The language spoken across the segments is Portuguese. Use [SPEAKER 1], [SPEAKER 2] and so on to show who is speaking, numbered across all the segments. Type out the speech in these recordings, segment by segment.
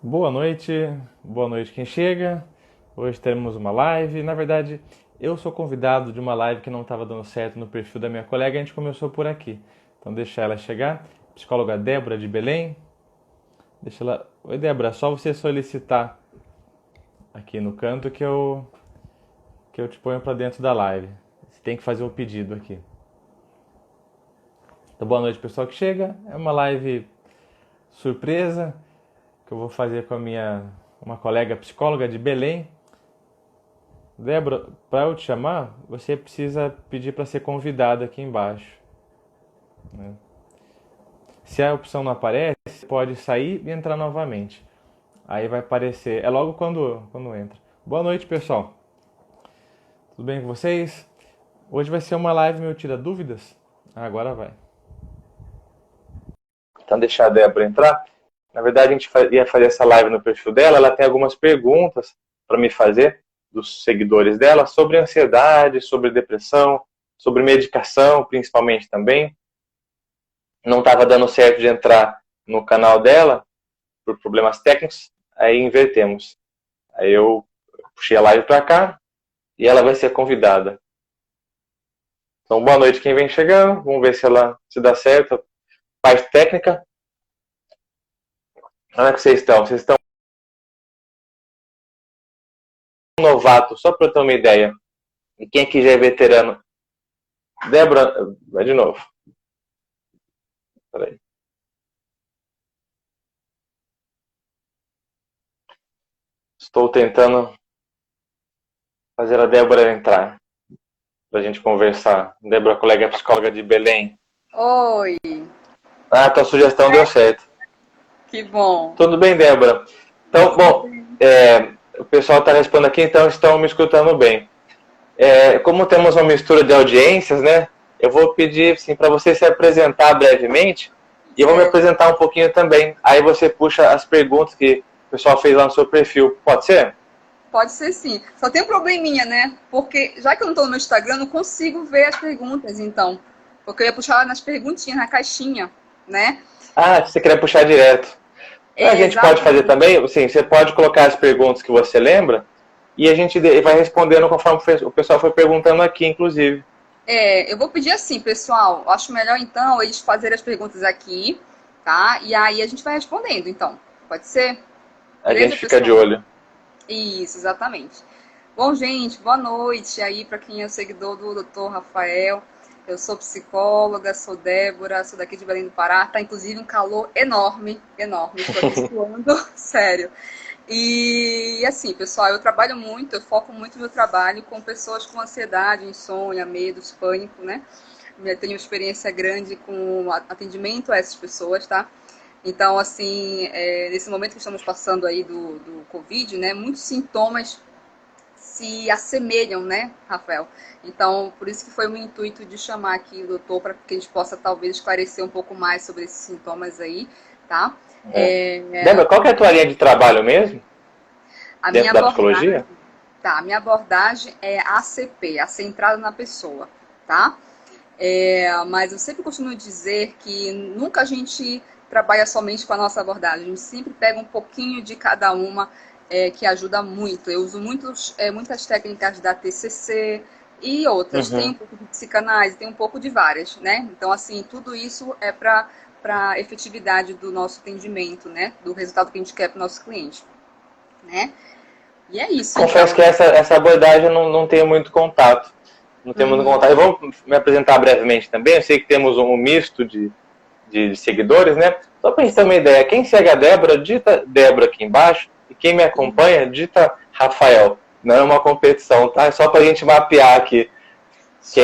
[SPEAKER 1] Boa noite quem chega. Hoje teremos uma live. Na verdade, eu sou convidado de uma live que não estava dando certo no perfil da minha colega, a gente começou por aqui. Então deixa ela chegar. Psicóloga Débora de Belém. Deixa ela. Oi Débora, só você solicitar aqui no canto que eu te ponho para dentro da live. Você tem que fazer o pedido aqui. Então boa noite pessoal que chega. É uma live surpresa que eu vou fazer com uma colega psicóloga de Belém. Débora, para eu te chamar, você precisa pedir para ser convidada aqui embaixo, né? Se a opção não aparece, pode sair e entrar novamente. Aí vai aparecer. É logo quando entra. Boa noite, pessoal. Tudo bem com vocês? Hoje vai ser uma live meu tira dúvidas. Agora vai. Então deixar a Débora entrar. Na verdade, a gente ia fazer essa live no perfil dela. Ela tem algumas perguntas para me fazer dos seguidores dela sobre ansiedade, sobre depressão, sobre medicação, principalmente também. Não estava dando certo de entrar no canal dela por problemas técnicos, aí invertemos. Aí eu puxei a live para cá e ela vai ser convidada. Então, boa noite quem vem chegando. Vamos ver se dá certo. Parte técnica. Como é que vocês estão? Vocês estão novato, só para eu ter uma ideia. E quem aqui já é veterano? Débora, vai de novo. Peraí. Estou tentando fazer a Débora entrar para a gente conversar. Débora, colega psicóloga de Belém.
[SPEAKER 2] Oi,
[SPEAKER 1] Ah, tua sugestão deu certo.
[SPEAKER 2] que bom.
[SPEAKER 1] Tudo bem, Débora? Então, bom, o pessoal está respondendo aqui, então estão me escutando bem. Como temos uma mistura de audiências, né? Eu vou pedir assim, para você se apresentar brevemente e eu vou me apresentar um pouquinho também. Aí você puxa as perguntas que o pessoal fez lá no seu perfil. Pode ser?
[SPEAKER 2] Pode ser sim. Só tem um probleminha, né? Porque já que eu não estou no meu Instagram, eu não consigo ver as perguntas, então. Porque eu ia puxar lá nas perguntinhas, na caixinha, né?
[SPEAKER 1] Ah, você quer puxar direto. A gente pode fazer
[SPEAKER 2] Exatamente.
[SPEAKER 1] também, assim, você pode colocar as perguntas que você lembra e a gente vai respondendo conforme o pessoal foi perguntando aqui, inclusive.
[SPEAKER 2] Eu vou pedir assim, pessoal. Acho melhor então eles fazerem as perguntas aqui, tá? E aí a gente vai respondendo, então. Pode ser?
[SPEAKER 1] A gente
[SPEAKER 2] Beleza,
[SPEAKER 1] fica de
[SPEAKER 2] pessoal?
[SPEAKER 1] olho.
[SPEAKER 2] Isso, exatamente. Bom, gente, boa noite aí para quem é seguidor do Dr. Rafael. Eu sou psicóloga, sou Débora, sou daqui de Belém do Pará. Tá inclusive um calor enorme, enorme. Estou aqui suando, sério. E assim, pessoal, eu trabalho muito, eu foco muito no meu trabalho com pessoas com ansiedade, insônia, medos, pânico, né? Eu tenho experiência grande com atendimento a essas pessoas, tá? Então, assim, nesse momento que estamos passando aí do Covid, né, muitos sintomas se assemelham, né, Rafael? Então, por isso que foi o intuito de chamar aqui o doutor para que a gente possa talvez esclarecer um pouco mais sobre esses sintomas aí, tá?
[SPEAKER 1] Débora, qual que é a tua linha de trabalho mesmo?
[SPEAKER 2] A minha
[SPEAKER 1] Dentro da
[SPEAKER 2] abordagem,
[SPEAKER 1] psicologia?
[SPEAKER 2] tá? A minha abordagem é ACP, a centrada na pessoa, tá? Mas eu sempre costumo dizer que nunca a gente trabalha somente com a nossa abordagem, a gente sempre pega um pouquinho de cada uma, que ajuda muito. Eu uso muitas técnicas da TCC e outras. Tem um
[SPEAKER 1] Uhum.
[SPEAKER 2] pouco de psicanálise, tem um pouco de várias, né? Então, assim, tudo isso é para a efetividade do nosso atendimento, né? Do resultado que a gente quer para o nosso cliente, né? E é isso,
[SPEAKER 1] Confesso
[SPEAKER 2] então.
[SPEAKER 1] que essa abordagem eu não tenho muito contato. Não tenho muito
[SPEAKER 2] Uhum.
[SPEAKER 1] contato. Eu vou me apresentar brevemente também. Eu sei que temos um misto de seguidores, né? Só para a gente ter uma ideia, quem segue a Débora, digita Débora aqui embaixo. E quem me acompanha, digita Rafael. Não é uma competição, tá? É só para a gente mapear aqui
[SPEAKER 2] Show.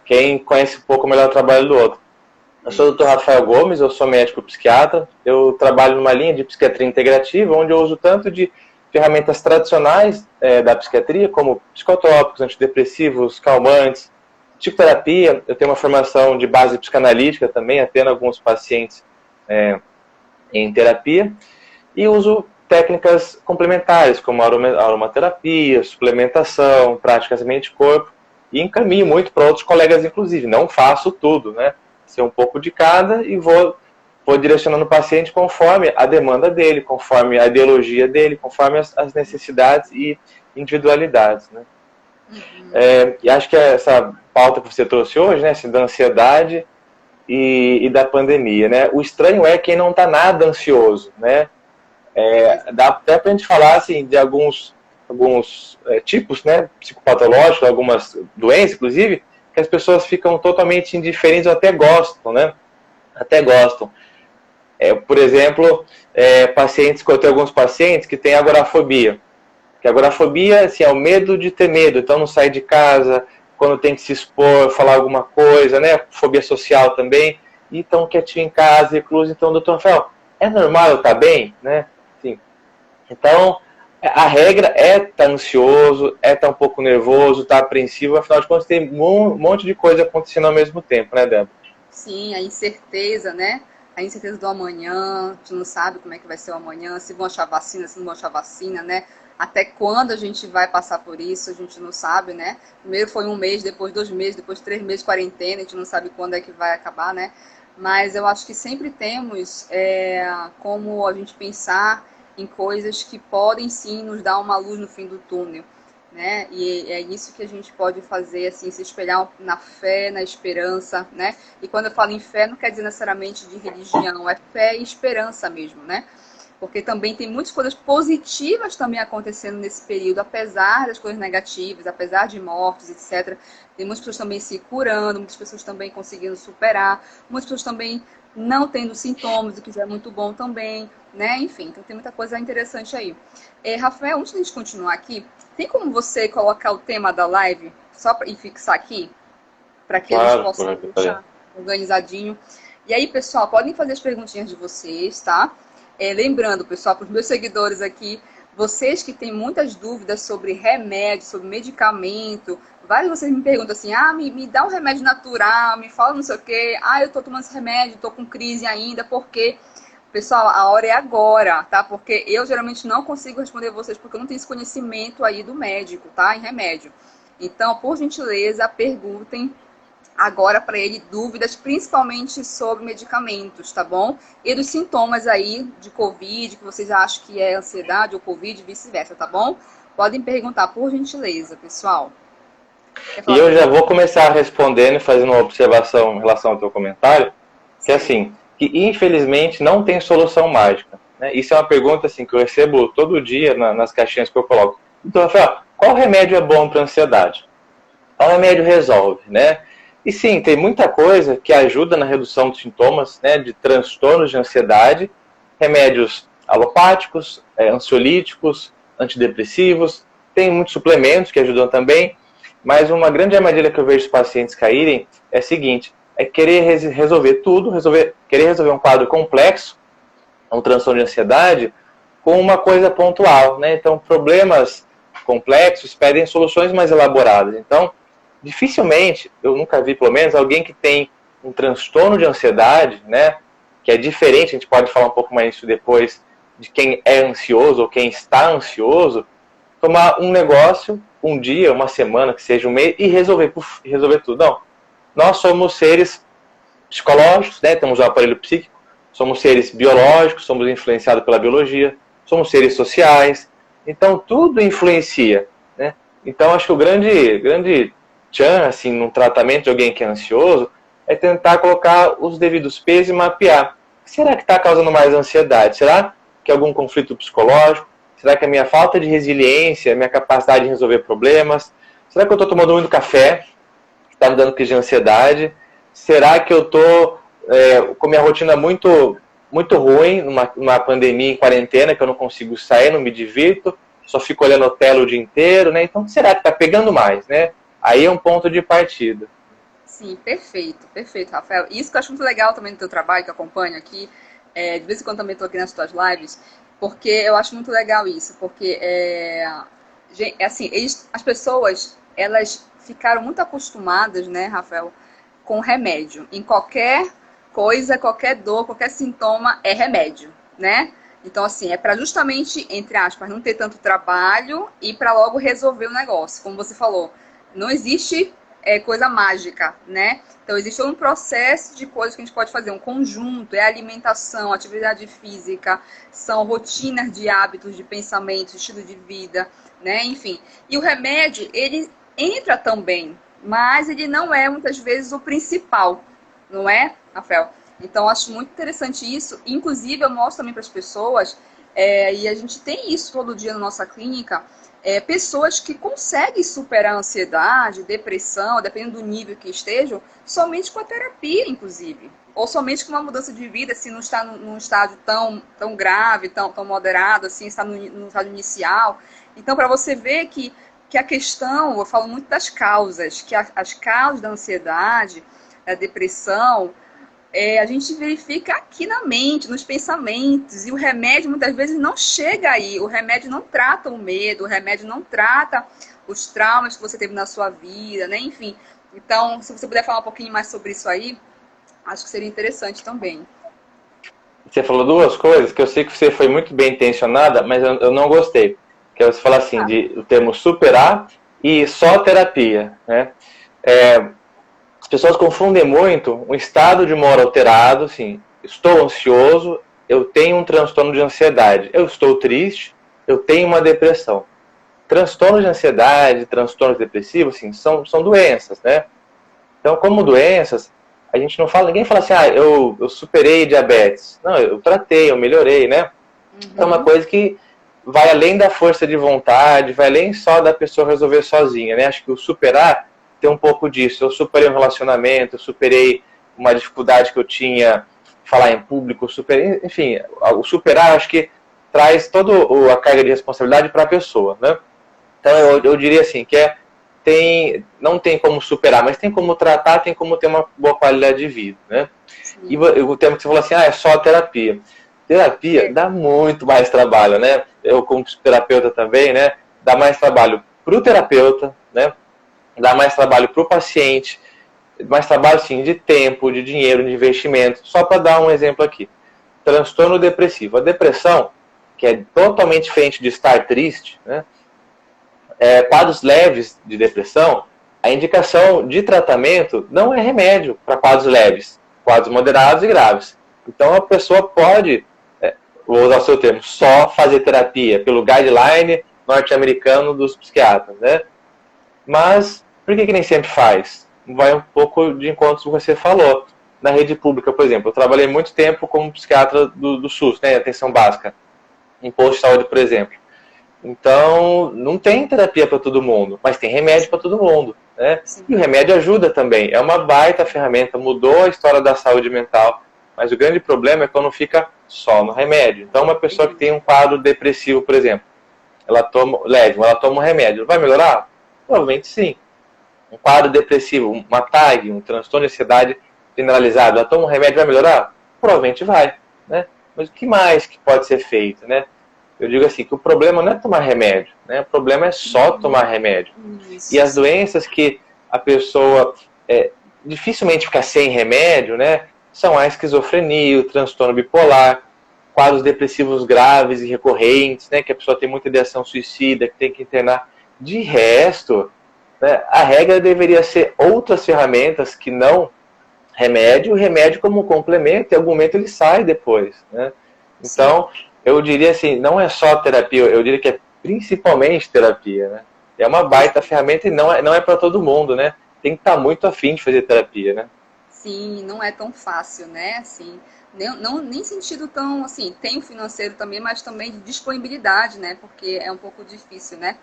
[SPEAKER 1] quem conhece um pouco melhor o trabalho do outro. Eu sou o Dr. Rafael Gomes, eu sou médico psiquiatra. Eu trabalho numa linha de psiquiatria integrativa, onde eu uso tanto de ferramentas tradicionais da psiquiatria, como psicotrópicos, antidepressivos, calmantes, psicoterapia. Eu tenho uma formação de base psicanalítica também, atendo alguns pacientes em terapia. E uso técnicas complementares, como aromaterapia, suplementação, práticas mente-corpo. E encaminho muito para outros colegas, inclusive. Não faço tudo, né? Sei um pouco de cada e vou vou direcionando o paciente conforme a demanda dele, conforme a ideologia dele, conforme as necessidades e individualidades, né? E acho que essa pauta que você trouxe hoje, né, assim, da ansiedade e da pandemia, né? O estranho é quem não está nada ansioso, né? Dá até para a gente falar assim, de alguns tipos, né, psicopatológicos, algumas doenças, inclusive, que as pessoas ficam totalmente indiferentes ou até gostam, né? Até gostam. Por exemplo, eu tenho alguns pacientes que têm agorafobia. Que agorafobia, assim, é o medo de ter medo, então não sai de casa, quando tem que se expor, falar alguma coisa, né? Fobia social também, e estão quietinho em casa, recluso. Então, doutor Rafael, é normal eu estar bem, né? Assim, então, a regra é estar ansioso, é estar um pouco nervoso, estar apreensivo, afinal de contas tem um monte de coisa acontecendo ao mesmo tempo, né, Débora?
[SPEAKER 2] Sim, a incerteza, né? A incerteza do amanhã, a gente não sabe como é que vai ser o amanhã, se vão achar vacina, se não vão achar vacina, né? Até quando a gente vai passar por isso, a gente não sabe, né? Primeiro foi um mês, depois 2 meses, depois 3 meses de quarentena, a gente não sabe quando é que vai acabar, né? Mas eu acho que sempre temos como a gente pensar em coisas que podem sim nos dar uma luz no fim do túnel, né? E é isso que a gente pode fazer, assim, se espelhar na fé, na esperança, né? E quando eu falo em fé, não quer dizer necessariamente de religião, é fé e esperança mesmo, né? Porque também tem muitas coisas positivas também acontecendo nesse período, apesar das coisas negativas, apesar de mortes, etc. Tem muitas pessoas também se curando, muitas pessoas também conseguindo superar, muitas pessoas também não tendo sintomas, o que já é muito bom também, né? Enfim, então tem muita coisa interessante aí. Rafael, antes de a gente continuar aqui, tem como você colocar o tema da live só para fixar aqui, para que a gente
[SPEAKER 1] Claro,
[SPEAKER 2] possa deixar organizadinho? E aí, pessoal, podem fazer as perguntinhas de vocês, tá? Lembrando, pessoal, para os meus seguidores aqui, vocês que têm muitas dúvidas sobre remédio, sobre medicamento, vários de vocês me perguntam assim, me dá um remédio natural, me fala não sei o quê, eu tô tomando esse remédio, tô com crise ainda, por quê? Pessoal, a hora é agora, tá? Porque eu geralmente não consigo responder vocês porque eu não tenho esse conhecimento aí do médico, tá? Em remédio. Então, por gentileza, perguntem agora para ele dúvidas, principalmente sobre medicamentos, tá bom? E dos sintomas aí de Covid, que vocês acham que é ansiedade ou Covid, vice-versa, tá bom? Podem perguntar, por gentileza, pessoal.
[SPEAKER 1] E eu já vou começar respondendo e fazendo uma observação em relação ao teu comentário, que é assim, que infelizmente não tem solução mágica, né? Isso é uma pergunta assim, que eu recebo todo dia nas caixinhas que eu coloco. Então, Rafael, qual remédio é bom para ansiedade? Qual remédio resolve, né? E sim, tem muita coisa que ajuda na redução dos sintomas, né, de transtornos de ansiedade, remédios alopáticos, ansiolíticos, antidepressivos, tem muitos suplementos que ajudam também, mas uma grande armadilha que eu vejo os pacientes caírem é a seguinte, é querer resolver tudo, querer resolver um quadro complexo, um transtorno de ansiedade, com uma coisa pontual, né? Então, problemas complexos pedem soluções mais elaboradas. Então, dificilmente, eu nunca vi, pelo menos, alguém que tem um transtorno de ansiedade, né, que é diferente, a gente pode falar um pouco mais disso depois, de quem é ansioso ou quem está ansioso, tomar um negócio, um dia, uma semana, que seja um mês, e resolver tudo. Não. Nós somos seres psicológicos, né, temos um aparelho psíquico, somos seres biológicos, somos influenciados pela biologia, somos seres sociais, então tudo influencia, né? Então acho que o grande assim, no tratamento de alguém que é ansioso, é tentar colocar os devidos pesos e mapear. Será que está causando mais ansiedade? Será que é algum conflito psicológico? Será que é a minha falta de resiliência, a minha capacidade de resolver problemas? Será que eu estou tomando muito café, que está me dando crise de ansiedade? Será que eu estou com minha rotina muito, muito ruim, numa pandemia, em quarentena, que eu não consigo sair, não me divirto, só fico olhando o tela o dia inteiro, né? Então, será que está pegando mais, né? Aí é um ponto de partida.
[SPEAKER 2] Sim, perfeito, Rafael. Isso que eu acho muito legal também do teu trabalho, que eu acompanho aqui, de vez em quando também estou aqui nas tuas lives, porque eu acho muito legal isso, porque assim, as pessoas, elas ficaram muito acostumadas, né, Rafael, com remédio. Em qualquer coisa, qualquer dor, qualquer sintoma é remédio, né? Então, assim, é para justamente, entre aspas, não ter tanto trabalho e para logo resolver o negócio. Como você falou, não existe coisa mágica, né? Então, existe um processo de coisas que a gente pode fazer, um conjunto, é alimentação, atividade física, são rotinas de hábitos, de pensamentos, estilo de vida, né? Enfim. E o remédio, ele entra também, mas ele não é, muitas vezes, o principal, não é, Rafael? Então, acho muito interessante isso. Inclusive, eu mostro também para as pessoas, e a gente tem isso todo dia na nossa clínica, pessoas que conseguem superar a ansiedade, depressão, dependendo do nível que estejam, somente com a terapia, inclusive. Ou somente com uma mudança de vida, se não está num estágio tão grave, tão moderado, assim, está no estágio inicial. Então, para você ver que a questão, eu falo muito das causas, que as causas da ansiedade, da depressão, a gente verifica aqui na mente, nos pensamentos, e o remédio muitas vezes não chega aí, o remédio não trata o medo, o remédio não trata os traumas que você teve na sua vida, né? Enfim. Então, se você puder falar um pouquinho mais sobre isso aí, acho que seria interessante também.
[SPEAKER 1] Você falou duas coisas que eu sei que você foi muito bem intencionada, mas eu não gostei. Que é você falar assim, o termo superar e só terapia, né? As pessoas confundem muito um estado de humor alterado, assim, estou ansioso, eu tenho um transtorno de ansiedade, eu estou triste, eu tenho uma depressão. Transtorno de ansiedade, transtornos depressivos, assim, são doenças, né? Então, como doenças, a gente não fala, ninguém fala assim, eu superei diabetes. Não, eu tratei, eu melhorei, né? É uma coisa que vai além da força de vontade, vai além só da pessoa resolver sozinha, né? Acho que o superar tem um pouco disso. Eu superei um relacionamento, eu superei uma dificuldade que eu tinha, falar em público, superei, enfim, o superar acho que traz toda a carga de responsabilidade para a pessoa, né? Então eu diria assim, não tem como superar, mas tem como tratar, tem como ter uma boa qualidade de vida, né? E o tema que você falou assim, é só terapia. Terapia dá muito mais trabalho, né? Eu como psicoterapeuta também, né? Dá mais trabalho para o terapeuta, né? Dá mais trabalho para o paciente, mais trabalho, sim, de tempo, de dinheiro, de investimento. Só para dar um exemplo aqui. Transtorno depressivo. A depressão, que é totalmente diferente de estar triste, né? Quadros leves de depressão, a indicação de tratamento não é remédio para quadros leves, quadros moderados e graves. Então a pessoa pode, vou usar o seu termo, só fazer terapia pelo guideline norte-americano dos psiquiatras, né? Mas por que nem sempre faz? Vai um pouco de encontro com o que você falou. Na rede pública, por exemplo, eu trabalhei muito tempo como psiquiatra do SUS, né, atenção básica, em posto de saúde, por exemplo. Então, não tem terapia para todo mundo, mas tem remédio para todo mundo, né? E o remédio ajuda também, é uma baita ferramenta, mudou a história da saúde mental, mas o grande problema é quando fica só no remédio. Então, uma pessoa que tem um quadro depressivo, por exemplo, ela toma um remédio, vai melhorar? Provavelmente sim. Um quadro depressivo, uma TAG, um transtorno de ansiedade generalizado, ela toma um remédio, vai melhorar? Provavelmente vai, né? Mas o que mais que pode ser feito, né? Eu digo assim, que o problema não é tomar remédio, né? O problema é só tomar remédio. Isso. E as doenças que a pessoa dificilmente fica sem remédio, né? São a esquizofrenia, o transtorno bipolar, quadros depressivos graves e recorrentes, né? Que a pessoa tem muita ideação suicida, que tem que internar. De resto, né, a regra deveria ser outras ferramentas que não remédio, o remédio como um complemento, e em algum momento ele sai depois, né? Então, eu diria assim, não é só terapia, eu diria que é principalmente terapia, né? É uma baita ferramenta e não é para todo mundo, né? Tem que estar muito afim de fazer terapia, né?
[SPEAKER 2] Sim, não é tão fácil, né? Assim, nem sentido tão, assim, tem o financeiro também, mas também de disponibilidade, né? Porque é um pouco difícil, né?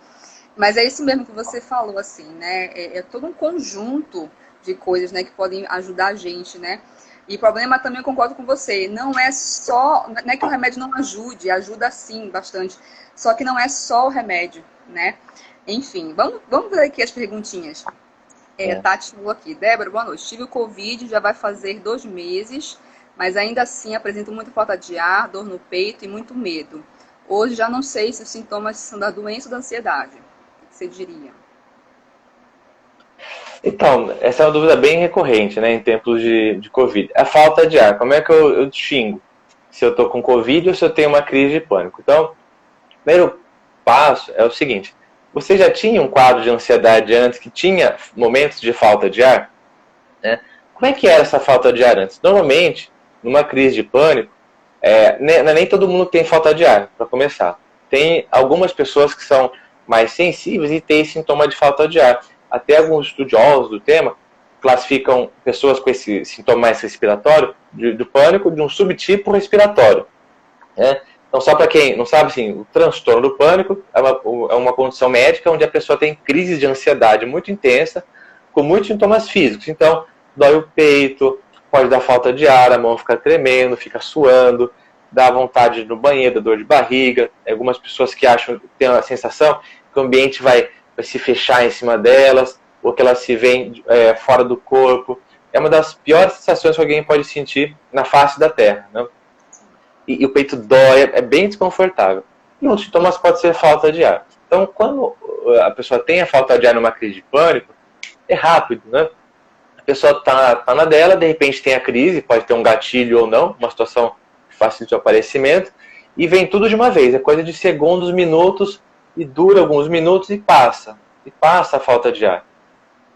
[SPEAKER 2] Mas é isso mesmo que você falou, assim, né? É todo um conjunto de coisas, né, que podem ajudar a gente, né? E o problema também, eu concordo com você, não é que o remédio não ajude, ajuda sim, bastante. Só que não é só o remédio, né? Enfim, vamos ver aqui as perguntinhas. Tati falou aqui, Débora, boa noite. Tive o Covid, já vai fazer 2 meses, mas ainda assim apresento muita falta de ar, dor no peito e muito medo. Hoje já não sei se os sintomas são da doença ou da ansiedade. O que você diria?
[SPEAKER 1] Então, essa é uma dúvida bem recorrente, né, em tempos de Covid. A falta de ar, como é que eu distingo se eu estou com Covid ou se eu tenho uma crise de pânico? Então, o primeiro passo é o seguinte, Você já tinha um quadro de ansiedade antes, que tinha momentos de falta de ar? Né? Como é que era essa falta de ar antes? Normalmente, numa crise de pânico, nem todo mundo tem falta de ar, para começar. Tem algumas pessoas que são mais sensíveis e têm sintoma de falta de ar. Até alguns estudiosos do tema classificam pessoas com esse sintoma mais respiratório do pânico de um subtipo respiratório. Né? Então, só para quem não sabe, assim, o transtorno do pânico é uma condição médica onde a pessoa tem crises de ansiedade muito intensa, com muitos sintomas físicos. Então, dói o peito, pode dar falta de ar, a mão fica tremendo, fica suando, dá vontade de ir no banheiro, dá dor de barriga. Algumas pessoas que acham, têm a sensação que o ambiente vai se fechar em cima delas, ou que elas se veem fora do corpo. É uma das piores sensações que alguém pode sentir na face da Terra, né? E o peito dói, é bem desconfortável. E um dos sintomas pode ser falta de ar. Então, quando a pessoa tem a falta de ar numa crise de pânico, é rápido, né? A pessoa tá na dela, de repente tem a crise, pode ter um gatilho ou não, uma situação que facilita o aparecimento, e vem tudo de uma vez. É coisa de segundos, minutos, e dura alguns minutos e passa. E passa a falta de ar.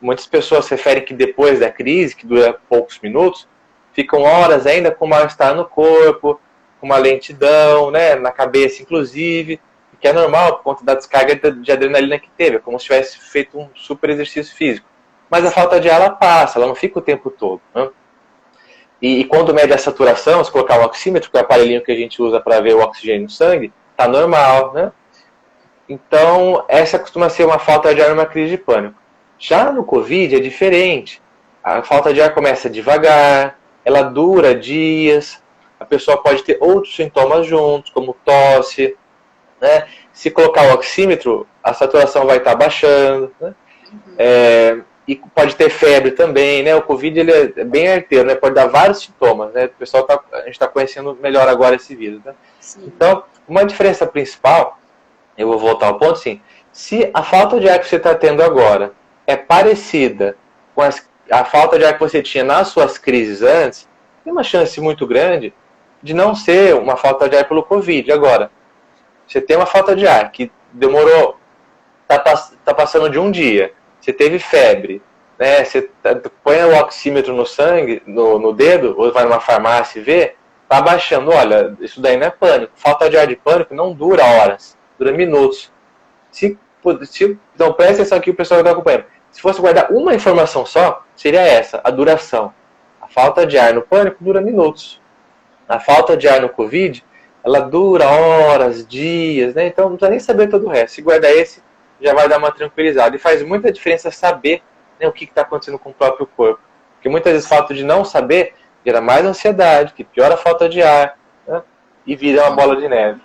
[SPEAKER 1] Muitas pessoas referem que depois da crise, que dura poucos minutos, ficam horas ainda com mal-estar no corpo, com uma lentidão, né, na cabeça inclusive, que é normal por conta da descarga de adrenalina que teve, é como se tivesse feito um super exercício físico. Mas a falta de ar, ela passa, ela não fica o tempo todo. Né? E quando mede a saturação, se colocar um oxímetro, que é o aparelhinho que a gente usa para ver o oxigênio no sangue, está normal. Né? Então, essa costuma ser uma falta de ar numa crise de pânico. Já no Covid é diferente. A falta de ar começa devagar, ela dura dias, a pessoa pode ter outros sintomas juntos, como tosse, né? Se colocar o oxímetro, a saturação vai estar baixando, né? E pode ter febre também, né? O Covid ele é bem arteiro, né? Pode dar vários sintomas, né? A gente está conhecendo melhor agora esse vírus, né? Então, uma diferença principal, eu vou voltar ao ponto, sim, se a falta de ar que você está tendo agora é parecida com a falta de ar que você tinha nas suas crises antes, tem uma chance muito grande de não ser uma falta de ar pelo Covid. Agora, você tem uma falta de ar que demorou, tá passando de um dia, você teve febre, né? Você põe o oxímetro no sangue, no dedo, ou vai numa farmácia e vê, tá baixando. Olha, isso daí não é pânico. Falta de ar de pânico não dura horas, dura minutos. Então, presta atenção aqui, o pessoal que está acompanhando. Se fosse guardar uma informação só, seria essa, a duração. A falta de ar no pânico dura minutos. A falta de ar no Covid, ela dura horas, dias, né? Então não precisa nem saber todo o resto. Se guardar esse, já vai dar uma tranquilizada. E faz muita diferença saber, né, o que está acontecendo com o próprio corpo. Porque muitas vezes o fato de não saber gera mais ansiedade, que piora a falta de ar, né? E vira uma bola de neve.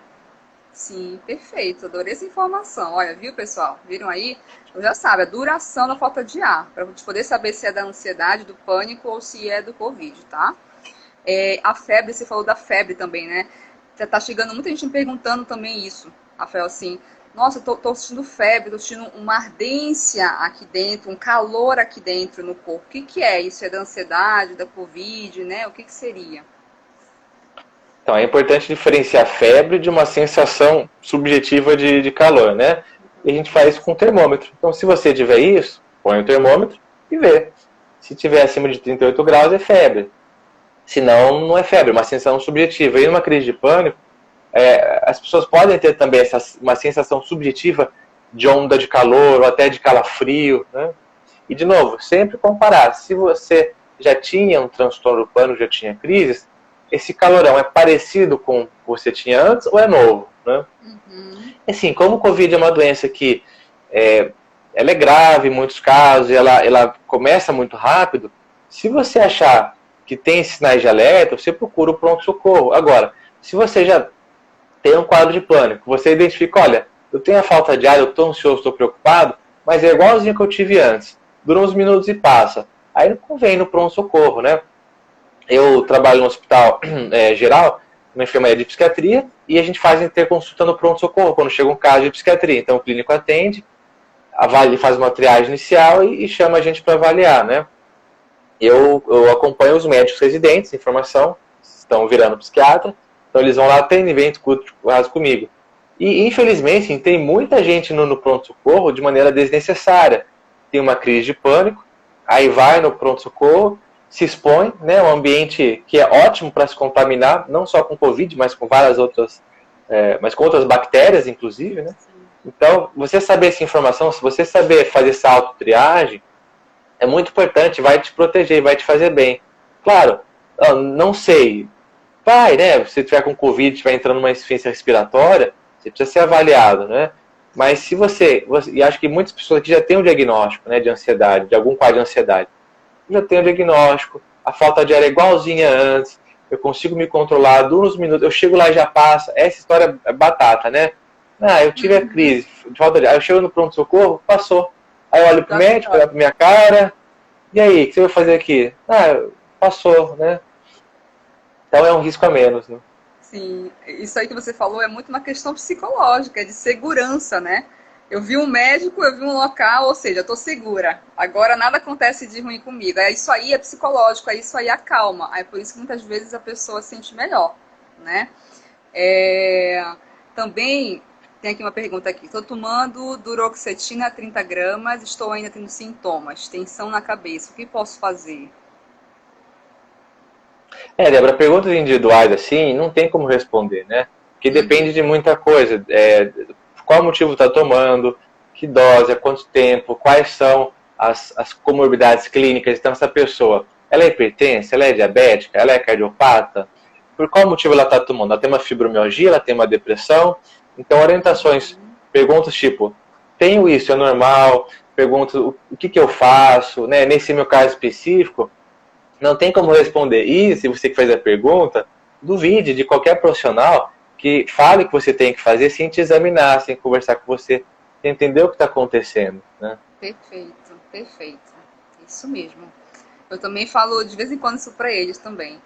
[SPEAKER 2] Sim, perfeito. Adorei essa informação. Olha, viu, pessoal? Viram aí? Eu já sabe, a duração da falta de ar, para a gente poder saber se é da ansiedade, do pânico ou se é do Covid, tá? A febre, você falou da febre também, né? Tá chegando muita gente me perguntando também isso, Rafael, assim, nossa, eu tô sentindo febre, tô sentindo uma ardência aqui dentro, um calor aqui dentro no corpo. O que é isso? É da ansiedade, da Covid, né? O que seria?
[SPEAKER 1] Então, é importante diferenciar febre de uma sensação subjetiva de calor, né? E a gente faz isso com o termômetro. Então, se você tiver isso, põe o termômetro e vê. Se tiver acima de 38 graus, é febre. Se não, não é febre, é uma sensação subjetiva. E numa crise de pânico, as pessoas podem ter também uma sensação subjetiva de onda de calor ou até de calafrio, né? E, de novo, sempre comparar. Se você já tinha um transtorno do pânico, já tinha crises, esse calorão é parecido com o que você tinha antes ou é novo, né? Assim, como o Covid é uma doença que ela é grave em muitos casos, e ela começa muito rápido, se você achar que tem sinais de alerta, você procura o pronto-socorro. Agora, se você já tem um quadro de pânico, você identifica, olha, eu tenho a falta de ar, eu estou ansioso, estou preocupado, mas é igualzinho que eu tive antes, dura uns minutos e passa. Aí não convém no pronto-socorro, né? Eu trabalho no hospital geral, na enfermaria de psiquiatria, e a gente faz interconsulta no pronto-socorro, quando chega um caso de psiquiatria. Então o clínico atende, faz uma triagem inicial e chama a gente para avaliar, né? Eu acompanho os médicos residentes em formação, estão virando psiquiatra, então eles vão lá, atendem, vêm, discutem comigo. E, infelizmente, sim, tem muita gente no pronto-socorro de maneira desnecessária. Tem uma crise de pânico, aí vai no pronto-socorro, se expõe, né, um ambiente que é ótimo para se contaminar, não só com Covid, mas com várias outras, mas com outras bactérias, inclusive, né? Então, você saber essa informação, se você saber fazer essa autotriagem, é muito importante, vai te proteger, vai te fazer bem. Claro, não sei, vai, né? Se você tiver com Covid, estiver entrando numa insuficiência respiratória, você precisa ser avaliado, né? Mas se e acho que muitas pessoas aqui já têm um diagnóstico, né, de ansiedade, de algum quadro de ansiedade, já tem o diagnóstico, a falta de ar é igualzinha antes, eu consigo me controlar, dura uns minutos, eu chego lá e já passa. Essa história é batata, né? Eu tive a crise, de falta de ar, eu chego no pronto-socorro, passou. Aí eu olho pro médico, olho pra minha cara, e aí, o que você vai fazer aqui? Passou, né? Então é um risco a menos, né?
[SPEAKER 2] Sim, isso aí que você falou é muito uma questão psicológica, de segurança, né? Eu vi um médico, eu vi um local, ou seja, eu tô segura. Agora nada acontece de ruim comigo. Isso aí é psicológico, isso aí acalma. Aí por isso que muitas vezes a pessoa se sente melhor, né? Também tem aqui uma pergunta aqui. Estou tomando duroxetina 30 gramas, estou ainda tendo sintomas, tensão na cabeça. O que posso fazer?
[SPEAKER 1] Débora, perguntas individuais assim, não tem como responder, né? Porque depende de muita coisa. Qual motivo está tomando, que dose, há quanto tempo, quais são as comorbidades clínicas. Então, essa pessoa, ela é hipertensa, ela é diabética, ela é cardiopata? Por qual motivo ela está tomando? Ela tem uma fibromialgia, ela tem uma depressão? Então, orientações, perguntas tipo, tenho isso, é normal? Perguntas, o que eu faço? Né? Nesse meu caso específico, não tem como responder. E se você que faz a pergunta, duvide de qualquer profissional que fale o que você tem que fazer sem te examinar, sem conversar com você, sem entender o que está acontecendo, né?
[SPEAKER 2] Perfeito, perfeito. Isso mesmo. Eu também falo de vez em quando isso para eles também.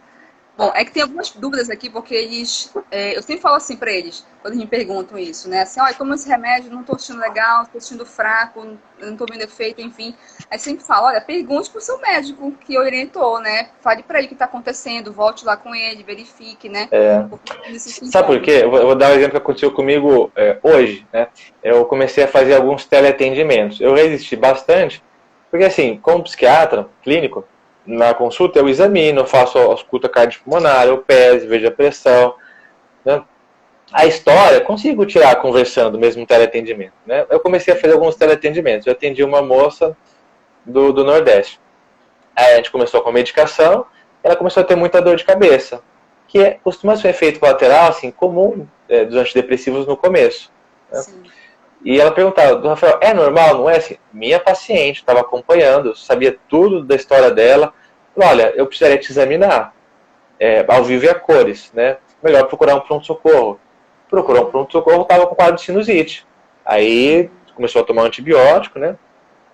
[SPEAKER 2] Bom, é que tem algumas dúvidas aqui, porque eles... eu sempre falo assim para eles, quando me perguntam isso, né? Assim, olha, como esse remédio, não tô assistindo legal, tô assistindo fraco, não tô vendo efeito, enfim. Aí sempre falo, olha, pergunte pro seu médico que orientou, né? Fale para ele o que tá acontecendo, volte lá com ele, verifique, né?
[SPEAKER 1] Sabe por quê? Eu vou dar um exemplo que aconteceu comigo hoje, né? Eu comecei a fazer alguns teleatendimentos. Eu resisti bastante, porque assim, como psiquiatra clínico, na consulta eu examino, eu faço a escuta cardiopulmonar, eu peso, vejo a pressão, né? A história eu consigo tirar conversando mesmo no teleatendimento, né? Eu comecei a fazer alguns teleatendimentos. Eu atendi uma moça do Nordeste. Aí a gente começou com a medicação, ela começou a ter muita dor de cabeça, que costuma ser um efeito colateral assim, comum dos antidepressivos no começo, né? E ela perguntava, do Rafael, é normal, não é assim? Minha paciente estava acompanhando, eu sabia tudo da história dela. Olha, eu precisaria te examinar, ao vivo e a cores, né? Melhor procurar um pronto-socorro. Procurou um pronto-socorro, estava com quadro de sinusite. Aí começou a tomar um antibiótico, né?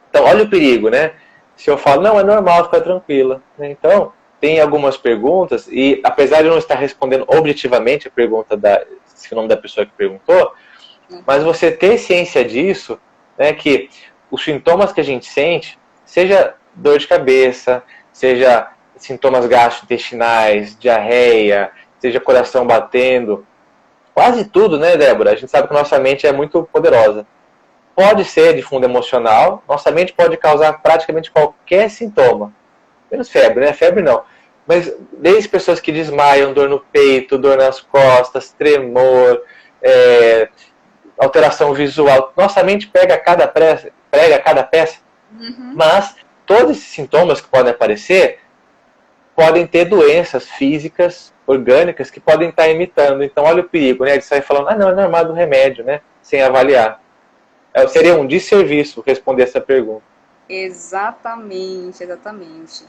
[SPEAKER 1] Então, olha o perigo, né? Se eu falo, não, é normal, fica tranquila, né? Então, tem algumas perguntas, e apesar de eu não estar respondendo objetivamente a pergunta o nome da pessoa que perguntou, mas você ter ciência disso, né, que os sintomas que a gente sente, seja dor de cabeça, seja sintomas gastrointestinais, diarreia, seja coração batendo, quase tudo, né, Débora? A gente sabe que nossa mente é muito poderosa. Pode ser de fundo emocional, nossa mente pode causar praticamente qualquer sintoma. Menos febre, né? Febre não. Mas desde pessoas que desmaiam, dor no peito, dor nas costas, tremor, alteração visual. Nossa mente prega cada peça, mas todos esses sintomas que podem aparecer podem ter doenças físicas, orgânicas, que podem estar imitando. Então, olha o perigo, né? De sair falando, não, é normal do remédio, né? Sem avaliar. Seria um desserviço responder essa pergunta.
[SPEAKER 2] Exatamente, exatamente.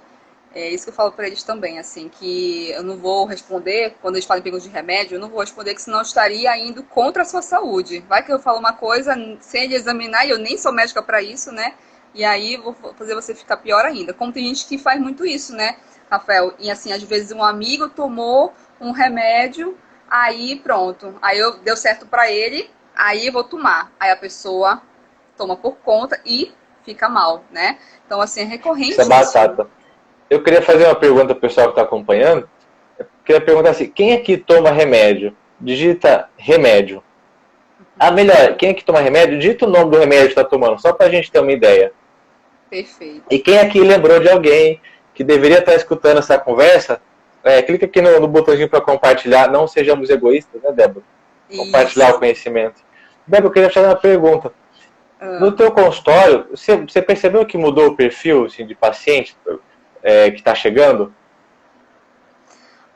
[SPEAKER 2] É isso que eu falo para eles também, assim, que eu não vou responder, quando eles falam em perguntas de remédio, eu não vou responder, que senão eu estaria indo contra a sua saúde. Vai que eu falo uma coisa sem ele examinar, e eu nem sou médica para isso, né? E aí vou fazer você ficar pior ainda. Como tem gente que faz muito isso, né, Rafael? E assim, às vezes um amigo tomou um remédio, aí pronto. Aí deu certo para ele, aí eu vou tomar. Aí a pessoa toma por conta e fica mal, né? Então, assim, é recorrente
[SPEAKER 1] isso. É batata. Eu queria fazer uma pergunta para o pessoal que está acompanhando. Eu queria perguntar assim, quem aqui toma remédio? Digita remédio. Melhor, quem é que toma remédio? Dita o nome do remédio que está tomando, só para a gente ter uma ideia.
[SPEAKER 2] Perfeito.
[SPEAKER 1] E quem aqui lembrou de alguém que deveria estar escutando essa conversa, clica aqui no botãozinho para compartilhar. Não sejamos egoístas, né, Débora? Compartilhar o conhecimento. Débora, eu queria te fazer uma pergunta. No teu consultório, você percebeu que mudou o perfil assim, de paciente que está chegando?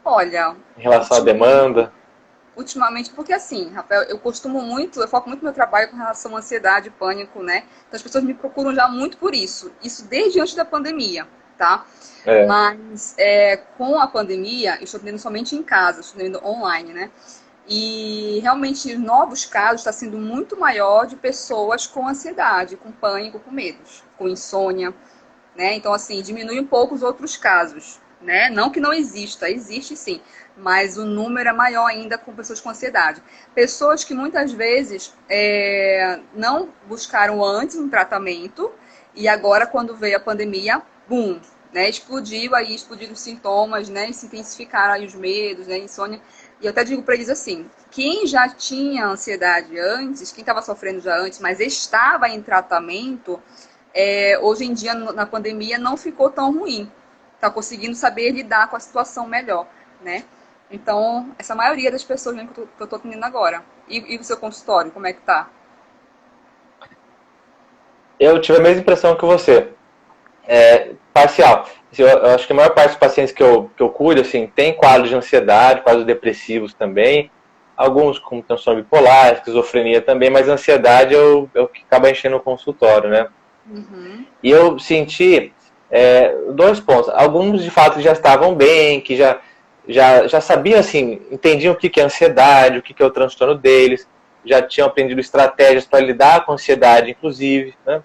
[SPEAKER 2] Olha...
[SPEAKER 1] Em relação à demanda?
[SPEAKER 2] Ultimamente, porque assim, Rafael, eu foco muito no meu trabalho com relação à ansiedade, pânico, né? Então as pessoas me procuram já muito por isso. Isso desde antes da pandemia, tá? Mas com a pandemia, eu estou atendendo somente em casa, estou atendendo online, né? E realmente novos casos está sendo muito maior de pessoas com ansiedade, com pânico, com medos, com insônia, né? Então assim, diminui um pouco os outros casos, né? Não que não exista, existe sim, mas o número é maior ainda com pessoas com ansiedade. Pessoas que muitas vezes não buscaram antes um tratamento e agora quando veio a pandemia, bum, né? Explodiram os sintomas, né? E se intensificaram aí os medos, né? Insônia. E eu até digo para eles assim, quem já tinha ansiedade antes, quem estava sofrendo já antes, mas estava em tratamento, hoje em dia, na pandemia, não ficou tão ruim. Está conseguindo saber lidar com a situação melhor, né? Então, essa maioria das pessoas que eu estou atendendo agora. E o seu consultório, como é que tá?
[SPEAKER 1] Eu tive a mesma impressão que você. Parcial. Eu acho que a maior parte dos pacientes que eu cuido, assim, tem quadros de ansiedade, quadros depressivos também. Alguns com transtorno bipolar, esquizofrenia também, mas a ansiedade é o que acaba enchendo o consultório, né?
[SPEAKER 2] Uhum.
[SPEAKER 1] E eu senti 2 pontos. Alguns, de fato, já estavam bem, que já sabiam, assim, entendiam o que é ansiedade, o que é o transtorno deles, já tinham aprendido estratégias para lidar com a ansiedade, inclusive, né?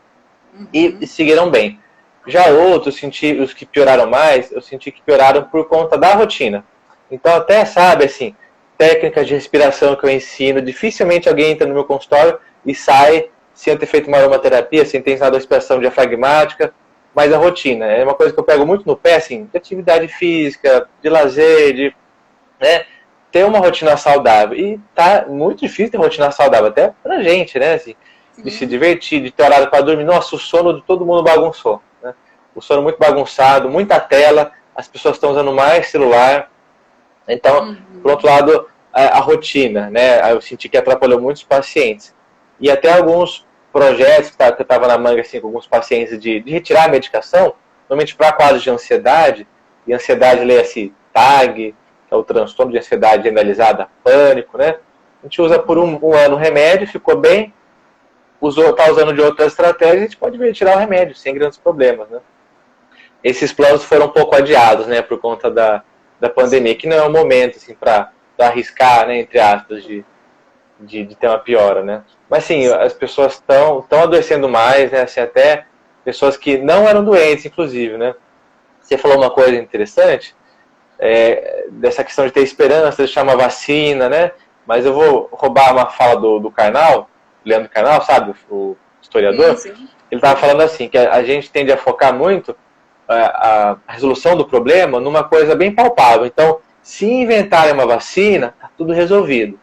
[SPEAKER 2] Uhum.
[SPEAKER 1] E seguiram bem. Já outros, os que pioraram mais, eu senti que pioraram por conta da rotina. Então, até, sabe, assim, técnicas de respiração que eu ensino, dificilmente alguém entra no meu consultório e sai sem ter feito uma aromaterapia, sem ter ensinado a respiração diafragmática, mas a rotina é uma coisa que eu pego muito no pé, assim, de atividade física, de lazer, né, ter uma rotina saudável. E tá muito difícil ter rotina saudável, até pra gente, né, assim, de se divertir, de ter horário para dormir. Nossa, o sono de todo mundo bagunçou, né? O sono muito bagunçado, muita tela, as pessoas estão usando mais celular. Então, por outro lado, a rotina, né? Eu senti que atrapalhou muitos pacientes. E até alguns projetos que eu estava na manga, assim, com alguns pacientes de retirar a medicação, normalmente para quadros de ansiedade, e ansiedade leia-se TAG, que é o transtorno de ansiedade generalizada, pânico, né? A gente usa por um ano o remédio, ficou bem, está usando de outras estratégias, a gente pode retirar o remédio, sem grandes problemas, né? Esses planos foram um pouco adiados, né, por conta da pandemia, que não é o momento, assim, para arriscar, né, entre aspas, de ter uma piora, né? Mas, sim, as pessoas estão adoecendo mais, né, assim, até pessoas que não eram doentes, inclusive, né? Você falou uma coisa interessante, dessa questão de ter esperança, de chamar uma vacina, né? Mas eu vou roubar uma fala do Karnal, Leandro Karnal, sabe, o historiador? Sim. Ele estava falando assim, que a gente tende a focar muito a resolução do problema numa coisa bem palpável. Então, se inventarem uma vacina, está tudo resolvido.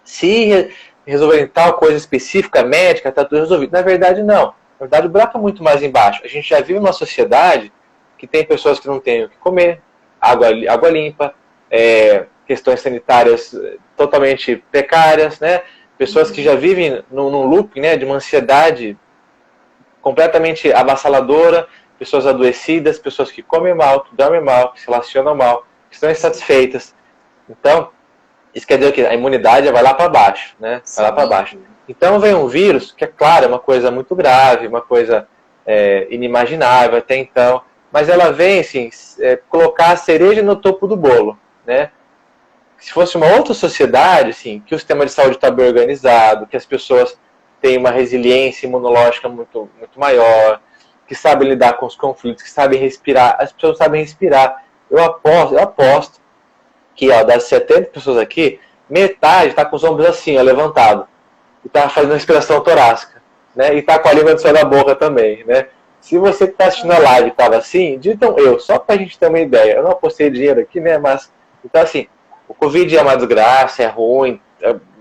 [SPEAKER 1] Se resolverem tal coisa específica, médica, está tudo resolvido. Na verdade, não. Na verdade, o buraco é muito mais embaixo. A gente já vive uma sociedade que tem pessoas que não têm o que comer, água limpa, questões sanitárias totalmente precárias, né? Pessoas que já vivem num loop, né, de uma ansiedade completamente avassaladora, pessoas adoecidas, pessoas que comem mal, que dormem mal, que se relacionam mal, que estão insatisfeitas. Então, isso quer dizer que a imunidade vai lá para baixo, né? Vai lá para baixo. Então vem um vírus, que é claro, é uma coisa muito grave, uma coisa inimaginável até então, mas ela vem, assim, colocar a cereja no topo do bolo, né? Se fosse uma outra sociedade, assim, que o sistema de saúde está bem organizado, que as pessoas têm uma resiliência imunológica muito, muito maior, que sabem lidar com os conflitos, que sabem respirar, as pessoas sabem respirar. Eu aposto que, ó, das 70 pessoas aqui, metade está com os ombros assim, ó, levantado, e está fazendo respiração torácica, né? E está com a língua de cima da boca também, né? Se você que está assistindo a live estava assim, ditam eu, só para a gente ter uma ideia. Eu não apostei dinheiro aqui, né? Mas, então assim, o Covid é uma desgraça, é ruim,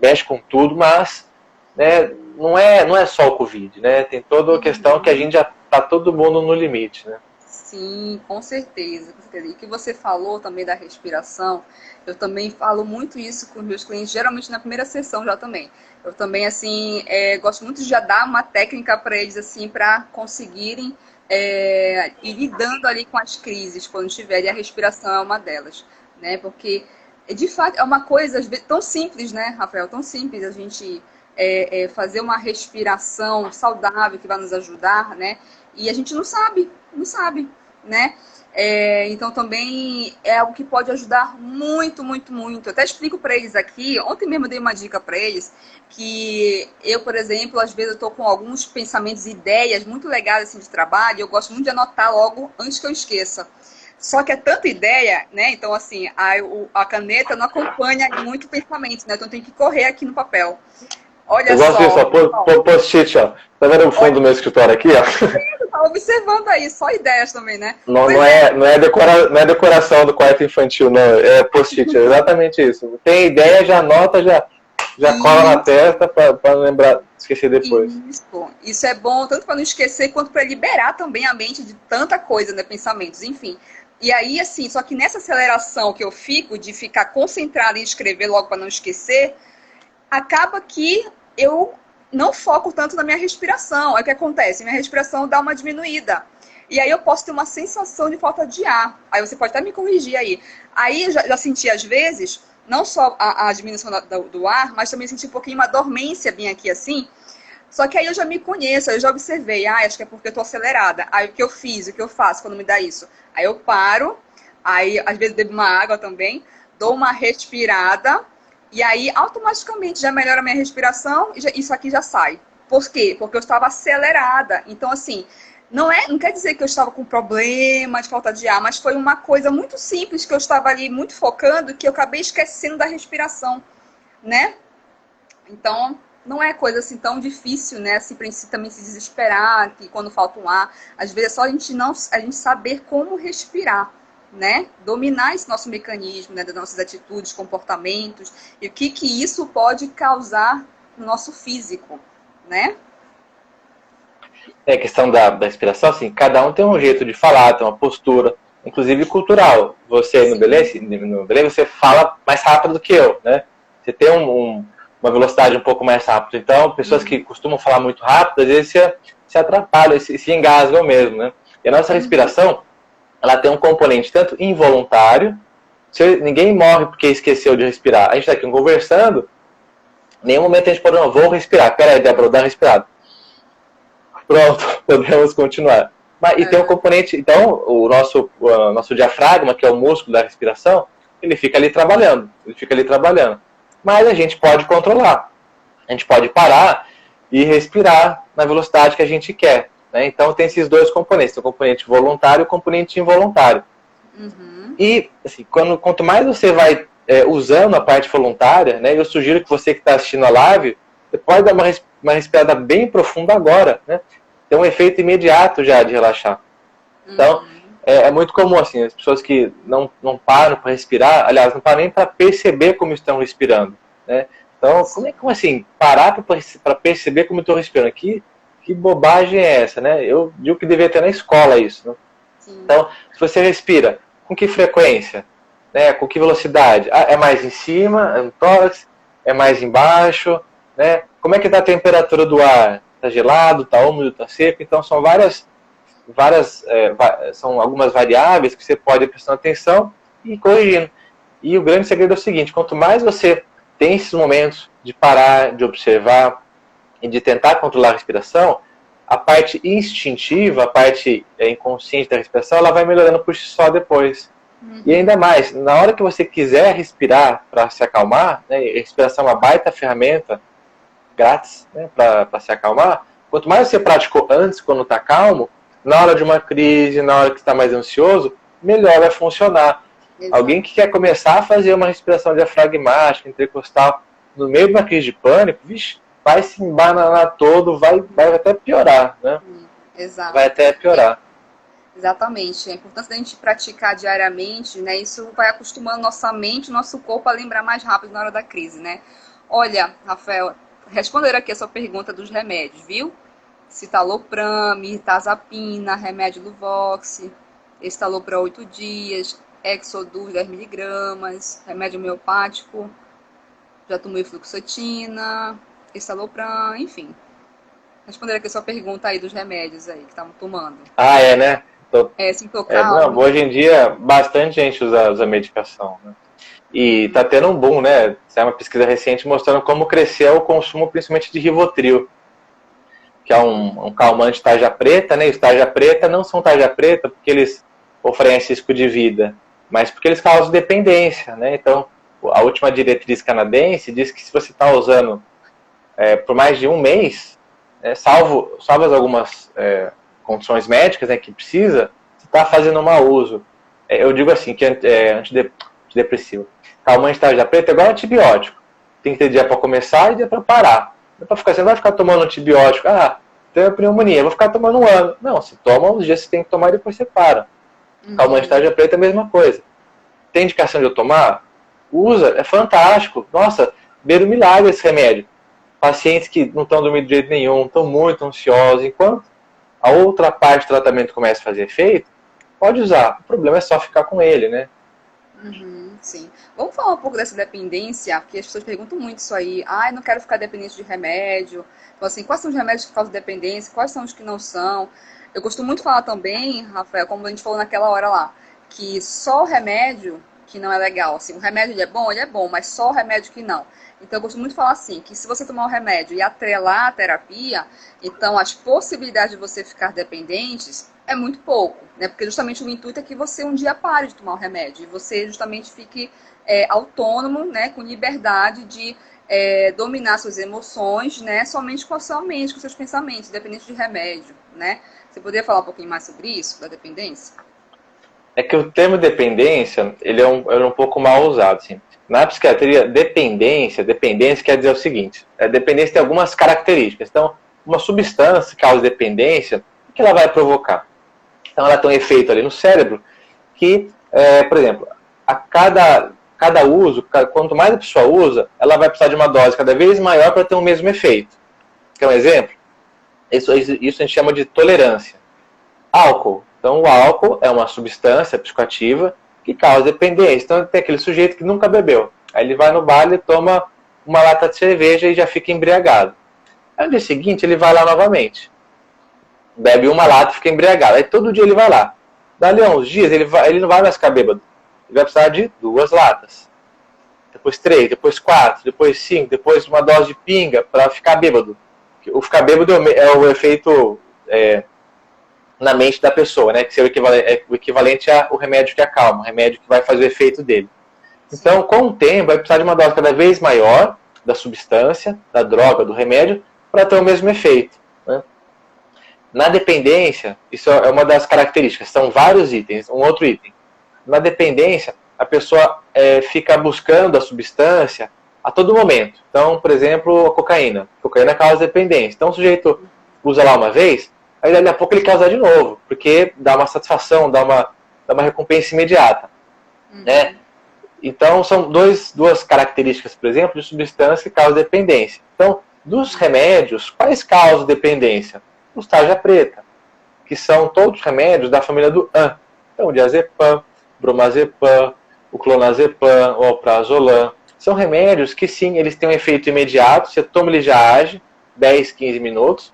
[SPEAKER 1] mexe com tudo, mas né, não é só o Covid, né? Tem toda a questão que a gente já está todo mundo no limite, né?
[SPEAKER 2] Sim, com certeza, com certeza. E o que você falou também da respiração, eu também falo muito isso com os meus clientes, geralmente na primeira sessão já também. Eu também, assim, gosto muito de já dar uma técnica para eles, assim, para conseguirem ir lidando ali com as crises quando tiver, e a respiração é uma delas, né? Porque, de fato, é uma coisa às vezes, tão simples, né, Rafael? Tão simples a gente fazer uma respiração saudável que vai nos ajudar, né? E a gente não sabe, não sabe, né? Então também é algo que pode ajudar muito, muito, muito. Eu até explico para eles aqui. Ontem mesmo eu dei uma dica para eles que eu, por exemplo, às vezes eu estou com alguns pensamentos, ideias muito legais assim de trabalho. Eu gosto muito de anotar logo antes que eu esqueça. Só que é tanta ideia, né? Então assim a caneta não acompanha muito o pensamento, né? Então tem que correr aqui no papel. Olha
[SPEAKER 1] Eu gosto disso,
[SPEAKER 2] só,
[SPEAKER 1] ó, post-it, ó. Tá vendo o fundo do meu escritório aqui, ó?
[SPEAKER 2] eu tava observando aí, só ideias também, né?
[SPEAKER 1] Não,
[SPEAKER 2] Pois é.
[SPEAKER 1] não é decoração do quarto infantil, não. É post-it, é exatamente isso. Tem ideia, já anota, já cola na testa para lembrar, esquecer depois.
[SPEAKER 2] Isso é bom tanto para não esquecer quanto para liberar também a mente de tanta coisa, né? Pensamentos, enfim. E aí, assim, só que nessa aceleração que eu fico de ficar concentrada em escrever logo para não esquecer, acaba que eu não foco tanto na minha respiração. É o que acontece, minha respiração dá uma diminuída. E aí eu posso ter uma sensação de falta de ar. Aí você pode até me corrigir aí. Aí eu já senti às vezes, não só a diminuição do ar, mas também senti um pouquinho uma dormência bem aqui assim. Só que aí eu já me conheço, eu já observei, acho que é porque eu tô acelerada. Aí o que eu fiz, o que eu faço quando me dá isso? Aí eu paro, aí às vezes bebo uma água também, dou uma respirada, e aí automaticamente já melhora a minha respiração e isso aqui já sai. Por quê? Porque eu estava acelerada. Então, assim, não quer dizer que eu estava com problema de falta de ar, mas foi uma coisa muito simples que eu estava ali muito focando que eu acabei esquecendo da respiração, né? Então, não é coisa assim tão difícil, né? Assim, pra gente também se desesperar, que quando falta um ar, às vezes é só a gente saber como respirar, né? Dominar esse nosso mecanismo, né? Das nossas atitudes, comportamentos, e o que isso pode causar no nosso físico, né?
[SPEAKER 1] É a questão da respiração, assim, cada um tem um jeito de falar, tem uma postura, inclusive cultural. Você no beleza, você fala mais rápido do que eu, né? Você tem uma velocidade um pouco mais rápida. Então, pessoas que costumam falar muito rápido, às vezes se atrapalham, se engasgam mesmo, né? E a nossa respiração, ela tem um componente tanto involuntário, ninguém morre porque esqueceu de respirar. A gente está aqui conversando, em nenhum momento a gente pode, não, vou respirar. Peraí, Débora, dá uma respirada. Pronto, podemos continuar. E tem um componente, então, o nosso diafragma, que é o músculo da respiração, ele fica ali trabalhando. Mas a gente pode controlar. A gente pode parar e respirar na velocidade que a gente quer. Né? Então tem esses dois componentes, o componente voluntário e o componente involuntário.
[SPEAKER 2] Uhum.
[SPEAKER 1] E assim, quanto mais você vai usando a parte voluntária, né, eu sugiro que você que está assistindo a live, você pode dar uma respirada bem profunda agora, né? Tem um efeito imediato já de relaxar. Então, é muito comum assim, as pessoas que não param para respirar, aliás, não param nem para perceber como estão respirando, né? Então, como assim, parar para perceber como estou respirando? Que bobagem é essa, né? Eu digo que deveria ter na escola isso, né? Então, se você respira, com que frequência? Né? Com que velocidade? É mais em cima, é no tórax? É mais embaixo? Né? Como é que está a temperatura do ar? Está gelado, está úmido, está seco? Então, são são algumas variáveis que você pode ir prestando atenção e ir corrigindo. E o grande segredo é o seguinte, quanto mais você tem esses momentos de parar, de observar e de tentar controlar a respiração, a parte instintiva, a parte inconsciente da respiração, ela vai melhorando por si só depois. E ainda mais, na hora que você quiser respirar para se acalmar, né, a respiração é uma baita ferramenta grátis, né, para se acalmar, quanto mais você praticou antes, quando está calmo, na hora de uma crise, na hora que está mais ansioso, melhor vai funcionar. Exato. Alguém que quer começar a fazer uma respiração diafragmática, intercostal, no meio de uma crise de pânico, vixe, vai se embananar todo, vai até piorar, né?
[SPEAKER 2] Exato.
[SPEAKER 1] Vai até piorar.
[SPEAKER 2] Exatamente. A importância da gente praticar diariamente, né? Isso vai acostumando nossa mente, nosso corpo a lembrar mais rápido na hora da crise, né? Olha, Rafael, responder aqui a sua pergunta dos remédios, viu? Citalopram, mirtazapina, remédio Luvox, estalopram 8 dias, Exodus 10 miligramas, remédio homeopático, já tomei fluoxetina, estalopram, enfim. Responder aqui a sua pergunta aí dos remédios aí que estavam tomando.
[SPEAKER 1] Ah, é, né?
[SPEAKER 2] Sintocal.
[SPEAKER 1] Não, hoje em dia, bastante gente usa medicação, né? E tá tendo um boom, né? Tem uma pesquisa recente mostrando como cresceu o consumo, principalmente de Rivotril, que é um calmante tarja preta, né? E os tarja preta não são tarja preta porque eles oferecem risco de vida, mas porque eles causam dependência, né? Então, a última diretriz canadense diz que se você está usando por mais de um mês, salvo algumas condições médicas, né, que precisa, você está fazendo um mau uso. Eu digo assim, que antidepressivo. Calmante tarja preta é igual antibiótico. Tem que ter dia para começar e dia para parar. Você não vai ficar tomando antibiótico. Tem pneumonia, vou ficar tomando um ano. Não, você toma uns dias, você tem que tomar e depois você para. Calmante tarja preta é a mesma coisa. Tem indicação de eu tomar? Usa, é fantástico. Nossa, beira um milagre esse remédio. Pacientes que não estão dormindo de jeito nenhum, estão muito ansiosos, enquanto a outra parte do tratamento começa a fazer efeito, pode usar. O problema é só ficar com ele, né?
[SPEAKER 2] Sim. Vamos falar um pouco dessa dependência, porque as pessoas perguntam muito isso aí. Eu não quero ficar dependente de remédio. Então, assim, quais são os remédios que causam dependência? Quais são os que não são? Eu costumo muito falar também, Rafael, como a gente falou naquela hora lá, que só o remédio que não é legal. Assim, o remédio ele é bom, mas só o remédio que não. Então, eu gosto muito de falar assim, que se você tomar o remédio e atrelar a terapia, então as possibilidades de você ficar dependentes é muito pouco, né? Porque justamente o intuito é que você um dia pare de tomar o remédio e você justamente fique autônomo, né? Com liberdade de dominar suas emoções, né? Somente com a sua mente, com seus pensamentos, independente de remédio, né? Você poderia falar um pouquinho mais sobre isso, da dependência?
[SPEAKER 1] É que o termo dependência, ele é um pouco mal usado, assim. Na psiquiatria, dependência quer dizer o seguinte, a dependência tem algumas características. Então, uma substância que causa dependência, o que ela vai provocar? Então, ela tem um efeito ali no cérebro que, por exemplo, a cada uso, quanto mais a pessoa usa, ela vai precisar de uma dose cada vez maior para ter o mesmo efeito. Quer um exemplo? Isso a gente chama de tolerância. Álcool. Então, o álcool é uma substância psicoativa que causa dependência. Então, tem aquele sujeito que nunca bebeu. Aí ele vai no bar e toma uma lata de cerveja e já fica embriagado. Aí no dia seguinte ele vai lá novamente. Bebe uma lata e fica embriagado. Aí todo dia ele vai lá. Dali a uns dias ele não vai mais ficar bêbado. Ele vai precisar de 2 latas. Depois 3, depois 4, depois 5, depois uma dose de pinga para ficar bêbado. O ficar bêbado é o efeito na mente da pessoa, né? Que seria o equivalente ao remédio que acalma, o remédio que vai fazer o efeito dele. Então, com o tempo, vai precisar de uma dose cada vez maior da substância, da droga, do remédio, para ter o mesmo efeito, né? Na dependência, isso é uma das características, são vários itens. Um outro item. Na dependência, a pessoa fica buscando a substância a todo momento. Então, por exemplo, a cocaína. A cocaína causa dependência. Então, o sujeito usa lá uma vez, aí daqui a pouco ele quer usar de novo, porque dá uma satisfação, dá uma recompensa imediata. Né? Então, são duas características, por exemplo, de substância que causam dependência. Então, dos remédios, quais causam dependência? Os tarja preta, que são todos remédios da família do AN. Então, o diazepam, bromazepam, o clonazepam, o alprazolam. São remédios que, sim, eles têm um efeito imediato, você toma, ele já age, 10, 15 minutos,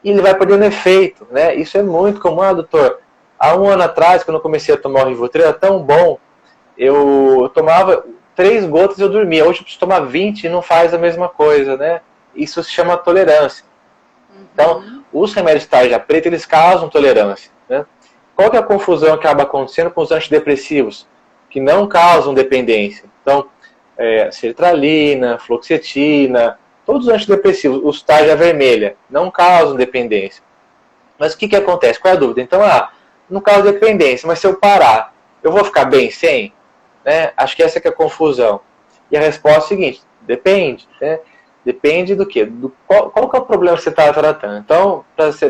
[SPEAKER 1] e ele vai perdendo efeito, né? Isso é muito comum, doutor. Há um ano atrás, quando eu comecei a tomar o Rivotril, era tão bom, eu tomava 3 gotas e eu dormia. Hoje eu preciso tomar 20 e não faz a mesma coisa, né? Isso se chama tolerância. Então, os remédios tarja preta, eles causam tolerância, né? Qual que é a confusão que acaba acontecendo com os antidepressivos? Que não causam dependência. Então, sertralina, fluoxetina, todos os antidepressivos, os tarja vermelha, não causam dependência. Mas o que acontece? Qual é a dúvida? Então, não causa dependência, mas se eu parar, eu vou ficar bem sem? Né? Acho que essa que é a confusão. E a resposta é a seguinte, depende, né? Depende do quê? Qual que é o problema que você está tratando? Então,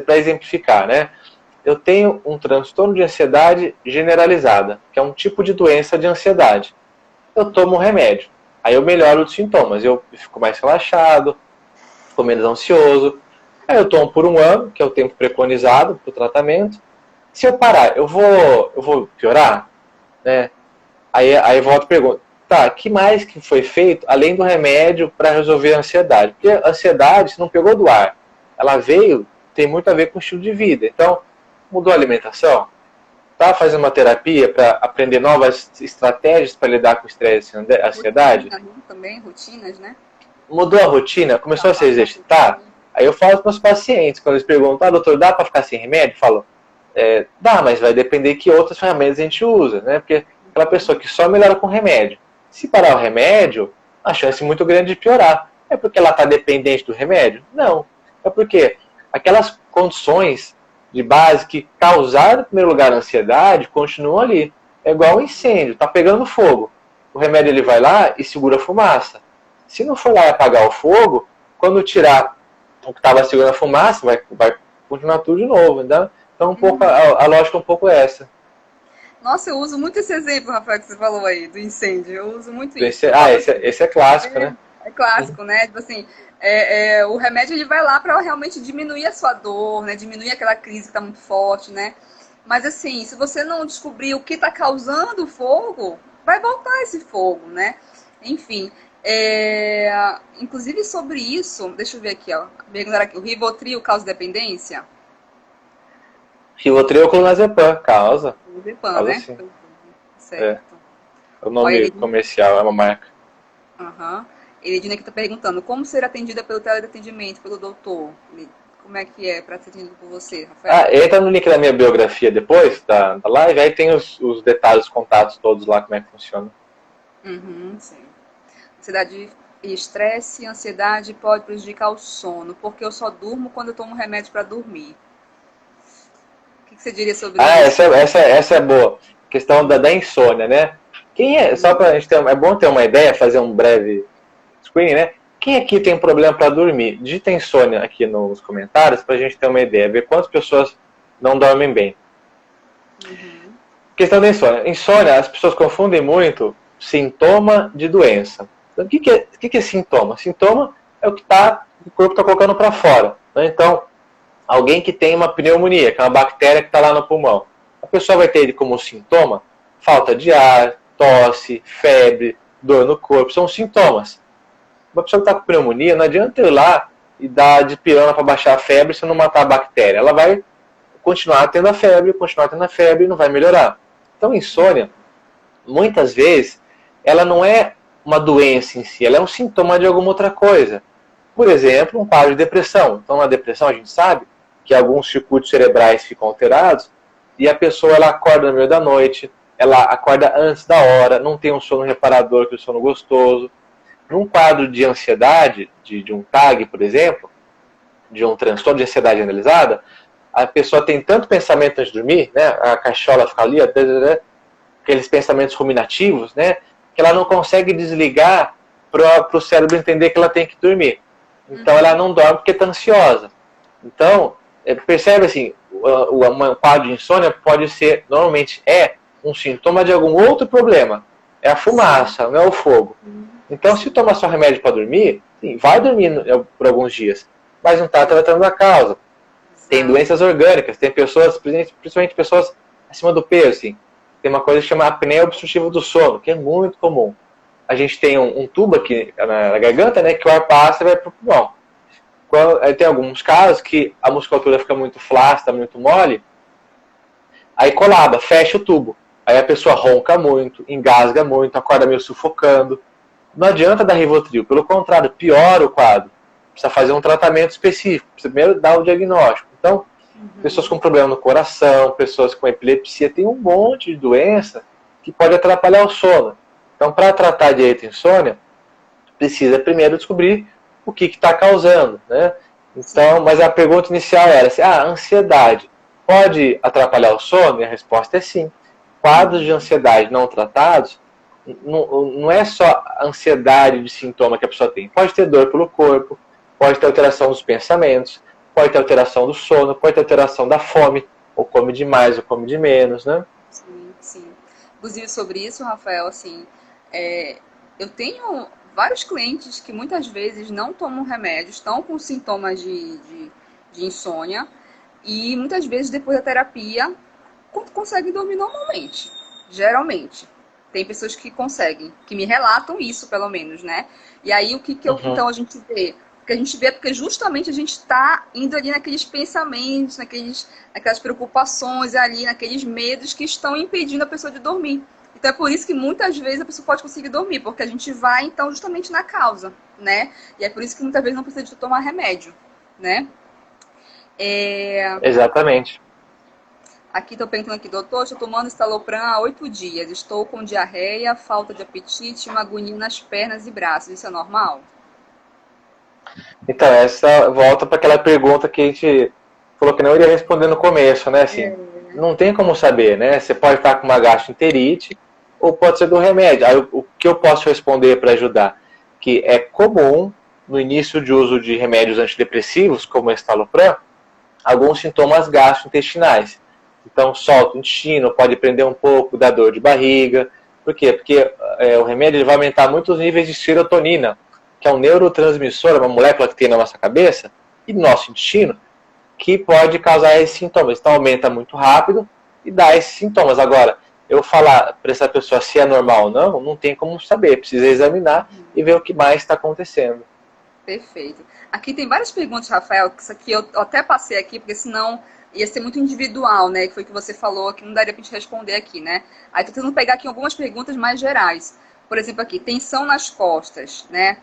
[SPEAKER 1] para exemplificar, né? Eu tenho um transtorno de ansiedade generalizada, que é um tipo de doença de ansiedade. Eu tomo um remédio. Aí eu melhoro os sintomas, eu fico mais relaxado, fico menos ansioso. Aí eu tomo por 1 ano, que é o tempo preconizado para o tratamento. Se eu parar, eu vou piorar? Né? Aí volta e pergunta, tá, que mais que foi feito, além do remédio, para resolver a ansiedade? Porque a ansiedade, se não pegou do ar, ela veio, tem muito a ver com o estilo de vida. Então, mudou a alimentação? Tá fazendo uma terapia para aprender novas estratégias para lidar com o estresse e ansiedade?
[SPEAKER 2] Rotina, né? Também, rotinas, né?
[SPEAKER 1] Mudou a rotina? Começou a se exercitar? Aí eu falo para os meus pacientes, quando eles perguntam, doutor, dá para ficar sem remédio? Eu falo, dá, mas vai depender que outras ferramentas a gente usa, né? Porque aquela pessoa que só melhora com remédio, se parar o remédio, a chance é muito grande de piorar. É porque ela está dependente do remédio? Não. É porque aquelas condições de base que causaram, em primeiro lugar, a ansiedade, continuam ali. É igual um incêndio, está pegando fogo. O remédio ele vai lá e segura a fumaça. Se não for lá e apagar o fogo, quando tirar o que estava segurando a fumaça, vai continuar tudo de novo. Entendeu? Então, a lógica é um pouco essa.
[SPEAKER 2] Nossa, eu uso muito esse exemplo, Rafael, que você falou aí, do incêndio. Eu uso muito isso.
[SPEAKER 1] Esse é clássico, né?
[SPEAKER 2] É clássico, né? Tipo assim, o remédio ele vai lá para realmente diminuir a sua dor, né? Diminuir aquela crise que está muito forte, né? Mas assim, se você não descobrir o que está causando o fogo, vai voltar esse fogo, né? Enfim, inclusive sobre isso, deixa eu ver aqui, ó. O Rivotril causa dependência?
[SPEAKER 1] Rivotril ou clonazepam, causa.
[SPEAKER 2] Clonazepam, né?
[SPEAKER 1] Sim.
[SPEAKER 2] Certo.
[SPEAKER 1] É o nome comercial, é uma marca.
[SPEAKER 2] Aham. Eledina aqui está perguntando, como ser atendida pelo teleatendimento, pelo doutor? Como é que é para ser atendido por você, Rafael?
[SPEAKER 1] Entra no link da minha biografia depois, da live, aí tem os detalhes, os contatos todos lá, como é que funciona.
[SPEAKER 2] Sim. Ansiedade e estresse, ansiedade pode prejudicar o sono, porque eu só durmo quando eu tomo remédio para dormir. O que você diria sobre isso?
[SPEAKER 1] Essa é boa. Questão da insônia, né? Só pra gente é bom ter uma ideia, fazer um breve screening, né? Quem aqui tem problema para dormir? Digita insônia aqui nos comentários para a gente ter uma ideia, ver quantas pessoas não dormem bem. Questão da insônia. Insônia, as pessoas confundem muito sintoma de doença. Então, o que é sintoma? Sintoma é o que o corpo está colocando para fora. Né? Então, alguém que tem uma pneumonia, que é uma bactéria que está lá no pulmão, a pessoa vai ter como sintoma falta de ar, tosse, febre, dor no corpo, são sintomas. Uma pessoa que está com pneumonia, não adianta ir lá e dar dipirona para baixar a febre se não matar a bactéria. Ela vai continuar tendo a febre e não vai melhorar. Então, insônia, muitas vezes, ela não é uma doença em si, ela é um sintoma de alguma outra coisa. Por exemplo, um quadro de depressão. Então, na depressão, a gente sabe que alguns circuitos cerebrais ficam alterados e a pessoa ela acorda no meio da noite, ela acorda antes da hora, não tem um sono reparador, que é um sono gostoso. Num quadro de ansiedade, de um TAG, por exemplo, de um transtorno de ansiedade generalizada, a pessoa tem tanto pensamento antes de dormir, né, a cachola fica ali, aqueles pensamentos ruminativos, né, que ela não consegue desligar para o cérebro entender que ela tem que dormir. Então ela não dorme porque está ansiosa. Então, percebe assim, um quadro de insônia pode ser, normalmente um sintoma de algum outro problema. É a fumaça, não é o fogo. Então, se toma só remédio para dormir, sim, vai dormir por alguns dias, mas não está tratando a causa. Tem doenças orgânicas, tem pessoas, principalmente pessoas acima do peso, assim, tem uma coisa que chama apneia obstrutiva do sono, que é muito comum. A gente tem um tubo aqui na garganta, né, que o ar passa e vai para o pulmão. Tem alguns casos que a musculatura fica muito flácida, muito mole, aí colaba, fecha o tubo. Aí a pessoa ronca muito, engasga muito, acorda meio sufocando. Não adianta dar Rivotril, pelo contrário, piora o quadro. Precisa fazer um tratamento específico, precisa primeiro dar o diagnóstico. Então, pessoas com problema no coração, pessoas com epilepsia, tem um monte de doença que pode atrapalhar o sono. Então, para tratar direito a insônia, precisa primeiro descobrir o que está causando, né? Então, mas a pergunta inicial era assim, a ansiedade pode atrapalhar o sono? E a resposta é sim. Quadros de ansiedade não tratados, não é só ansiedade de sintoma que a pessoa tem. Pode ter dor pelo corpo, pode ter alteração dos pensamentos, pode ter alteração do sono, pode ter alteração da fome, ou come demais ou come de menos, né?
[SPEAKER 2] Sim. Inclusive sobre isso, Rafael, assim, Eu tenho vários clientes que muitas vezes não tomam remédio, estão com sintomas de insônia e muitas vezes depois da terapia conseguem dormir normalmente, geralmente. Tem pessoas que conseguem, que me relatam isso, pelo menos, né? E aí, então a gente vê? O que a gente vê é porque justamente a gente está indo ali naqueles pensamentos, naquelas preocupações ali, naqueles medos que estão impedindo a pessoa de dormir. Então é por isso que muitas vezes a pessoa pode conseguir dormir, porque a gente vai, então, justamente na causa, né? E é por isso que muitas vezes não precisa de tomar remédio, né?
[SPEAKER 1] Exatamente.
[SPEAKER 2] Aqui estou perguntando aqui, doutor, estou tomando estalopram há 8 dias. Estou com diarreia, falta de apetite e uma agonia nas pernas e braços. Isso é normal?
[SPEAKER 1] Então, essa volta para aquela pergunta que a gente falou que não iria responder no começo, né? Assim, não tem como saber, né? Você pode estar com uma gastroenterite ou pode ser do remédio. Aí, o que eu posso responder para ajudar? Que é comum, no início de uso de remédios antidepressivos, como o estalopram, alguns sintomas gastrointestinais. Então, solta o intestino, pode prender um pouco da dor de barriga. Por quê? Porque o remédio ele vai aumentar muito os níveis de serotonina, que é um neurotransmissor, uma molécula que tem na nossa cabeça e no nosso intestino, que pode causar esses sintomas. Então, aumenta muito rápido e dá esses sintomas. Agora, eu falar para essa pessoa se é normal ou não, não tem como saber. Precisa examinar e ver o que mais está acontecendo.
[SPEAKER 2] Perfeito. Aqui tem várias perguntas, Rafael, que isso aqui eu até passei aqui, porque senão ia ser muito individual, né? Que foi o que você falou, que não daria pra gente responder aqui, né? Aí tô tentando pegar aqui algumas perguntas mais gerais. Por exemplo, aqui, tensão nas costas, né?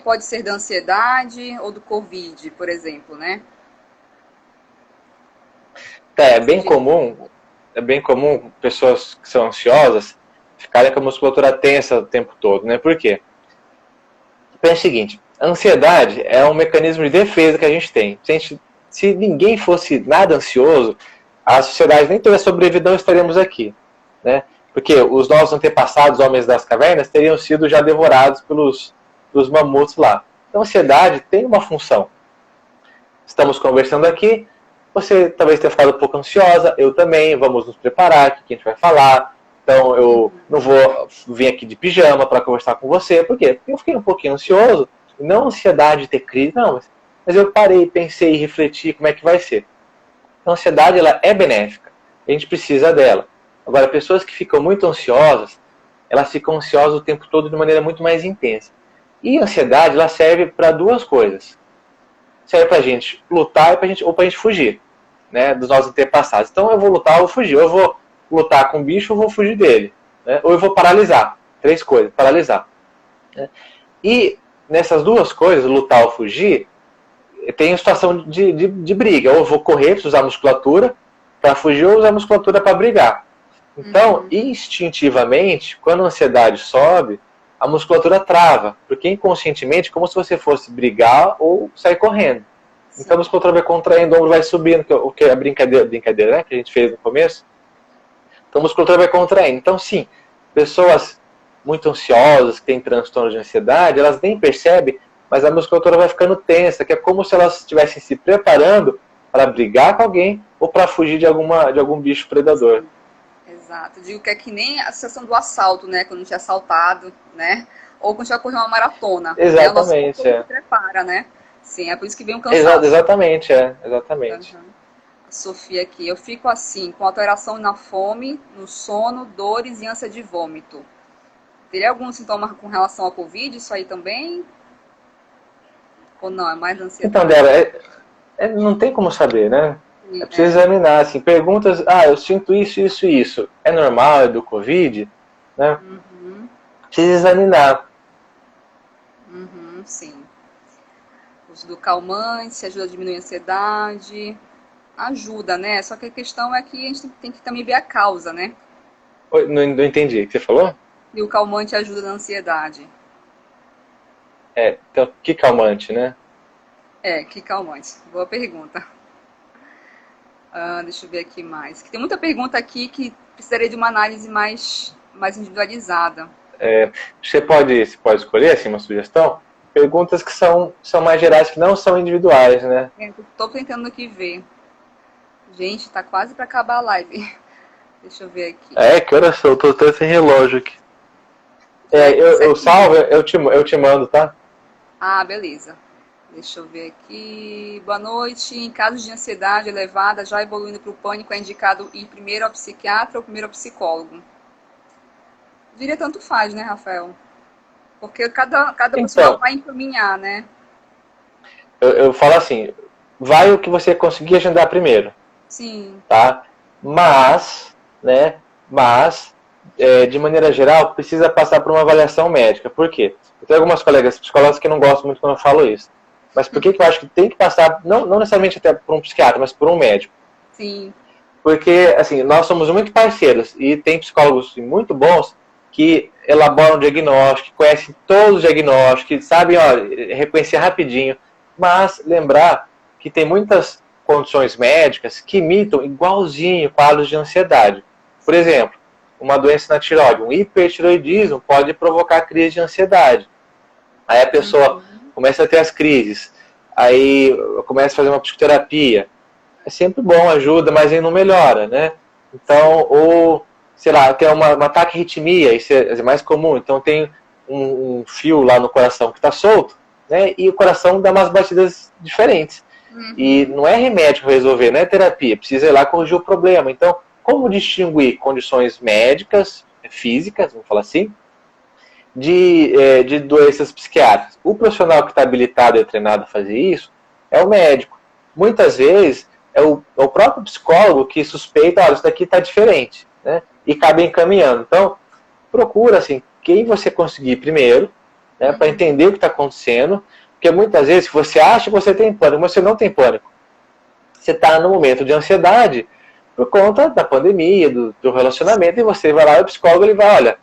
[SPEAKER 2] Pode ser da ansiedade ou do Covid, por exemplo, né?
[SPEAKER 1] É bem comum pessoas que são ansiosas ficarem com a musculatura tensa o tempo todo, né? Por quê? Pensa o seguinte, a ansiedade é um mecanismo de defesa que a gente tem. Se ninguém fosse nada ansioso, a sociedade nem teria sobrevivido, não estaríamos aqui, né? Porque os nossos antepassados, homens das cavernas, teriam sido já devorados pelos mamutos lá. Então, a ansiedade tem uma função. Estamos conversando aqui, você talvez tenha ficado um pouco ansiosa, eu também, vamos nos preparar, o que a gente vai falar. Então, eu não vou vir aqui de pijama para conversar com você. Por quê? Porque eu fiquei um pouquinho ansioso, não ansiedade de ter crise, não, mas eu parei, pensei, refleti como é que vai ser. Então, a ansiedade ela é benéfica, a gente precisa dela. Agora, pessoas que ficam muito ansiosas, elas ficam ansiosas o tempo todo de maneira muito mais intensa. E a ansiedade ela serve para duas coisas. Serve para a gente lutar ou para a gente fugir, né, dos nossos antepassados. Então, eu vou lutar ou vou fugir. Ou eu vou lutar com o bicho ou vou fugir dele. Né? Ou eu vou paralisar. 3 coisas, paralisar. Né? E nessas duas coisas, lutar ou fugir, tem situação de briga. Ou eu vou correr, preciso usar musculatura para fugir, ou usar musculatura para brigar. Então, instintivamente, quando a ansiedade sobe, a musculatura trava. Porque inconscientemente, como se você fosse brigar ou sair correndo. Sim. Então a musculatura vai contraindo, o ombro vai subindo, que é a brincadeira, né, que a gente fez no começo. Então a musculatura vai contraindo. Então, sim, pessoas muito ansiosas, que têm transtorno de ansiedade, elas nem percebem, mas a musculatura vai ficando tensa, que é como se elas estivessem se preparando para brigar com alguém ou para fugir de algum bicho predador.
[SPEAKER 2] Exato. Eu digo que é que nem a sensação do assalto, né? Quando a gente é assaltado, né? Ou quando a gente vai correr uma maratona.
[SPEAKER 1] Exatamente,
[SPEAKER 2] né? O nosso corpo se prepara, né? Sim, é por isso que vem um cansaço.
[SPEAKER 1] Exatamente. Uhum.
[SPEAKER 2] Sofia aqui, eu fico assim, com alteração na fome, no sono, dores e ânsia de vômito. Teria algum sintoma com relação ao Covid, isso aí também? Ou não, é mais ansiedade?
[SPEAKER 1] Então, Débora, não tem como saber, né? É preciso examinar, assim, perguntas, eu sinto isso. É normal, é do Covid? Né? Precisa examinar.
[SPEAKER 2] Sim. O uso do calmante ajuda a diminuir a ansiedade. Ajuda, né? Só que a questão é que a gente tem que também ver a causa, né?
[SPEAKER 1] Oi, não entendi. O que você falou?
[SPEAKER 2] E o calmante ajuda na ansiedade.
[SPEAKER 1] Então, que calmante, né?
[SPEAKER 2] Que calmante. Boa pergunta. Deixa eu ver aqui mais. Tem muita pergunta aqui que precisaria de uma análise mais individualizada.
[SPEAKER 1] Você pode escolher, assim, uma sugestão? Perguntas que são mais gerais, que não são individuais, né?
[SPEAKER 2] Estou tentando aqui ver. Gente, tá quase para acabar a live. Deixa eu ver aqui.
[SPEAKER 1] Que horas são? Tô sem relógio aqui. Eu salvo, eu te mando, tá?
[SPEAKER 2] Ah, beleza. Deixa eu ver aqui. Boa noite. Em casos de ansiedade elevada, já evoluindo para o pânico, é indicado ir primeiro ao psiquiatra ou primeiro ao psicólogo? Diria tanto faz, né, Rafael? Porque cada profissional
[SPEAKER 1] Então,
[SPEAKER 2] vai encaminhar, né?
[SPEAKER 1] eu falo assim, vai o que você conseguir agendar primeiro,
[SPEAKER 2] Sim.
[SPEAKER 1] tá? Mas, né, de maneira geral, precisa passar por uma avaliação médica. Por quê? Eu tenho algumas colegas psicólogas que não gostam muito quando eu falo isso. Mas por que eu acho que tem que passar, não necessariamente até por um psiquiatra, mas por um médico?
[SPEAKER 2] Sim.
[SPEAKER 1] Porque, assim, nós somos muito parceiros e tem psicólogos muito bons que elaboram diagnóstico, conhecem todos os diagnósticos, sabem, reconhecer rapidinho. Mas lembrar que tem muitas condições médicas que imitam igualzinho quadros de ansiedade. Por exemplo, uma doença na tireoide, um hipertireoidismo pode provocar crise de ansiedade. Aí a pessoa começa a ter as crises, aí começa a fazer uma psicoterapia. É sempre bom, ajuda, mas aí não melhora, né? Então, ou, sei lá, tem um ataque de arritmia, isso é mais comum. Então tem um fio lá no coração que está solto, né? E o coração dá umas batidas diferentes. E não é remédio para resolver, não é terapia. Precisa ir lá corrigir o problema. Então, como distinguir condições médicas, físicas, vamos falar assim, de doenças psiquiátricas? O profissional que está habilitado e treinado a fazer isso é o médico. Muitas vezes é o próprio psicólogo que suspeita, olha, isso daqui está diferente, né? E acaba encaminhando. Então, procura, assim, quem você conseguir primeiro, né, para entender o que está acontecendo, porque muitas vezes você acha que você tem pânico, mas você não tem pânico. Você está no momento de ansiedade por conta da pandemia, do relacionamento, e você vai lá e o psicólogo ele vai, olha,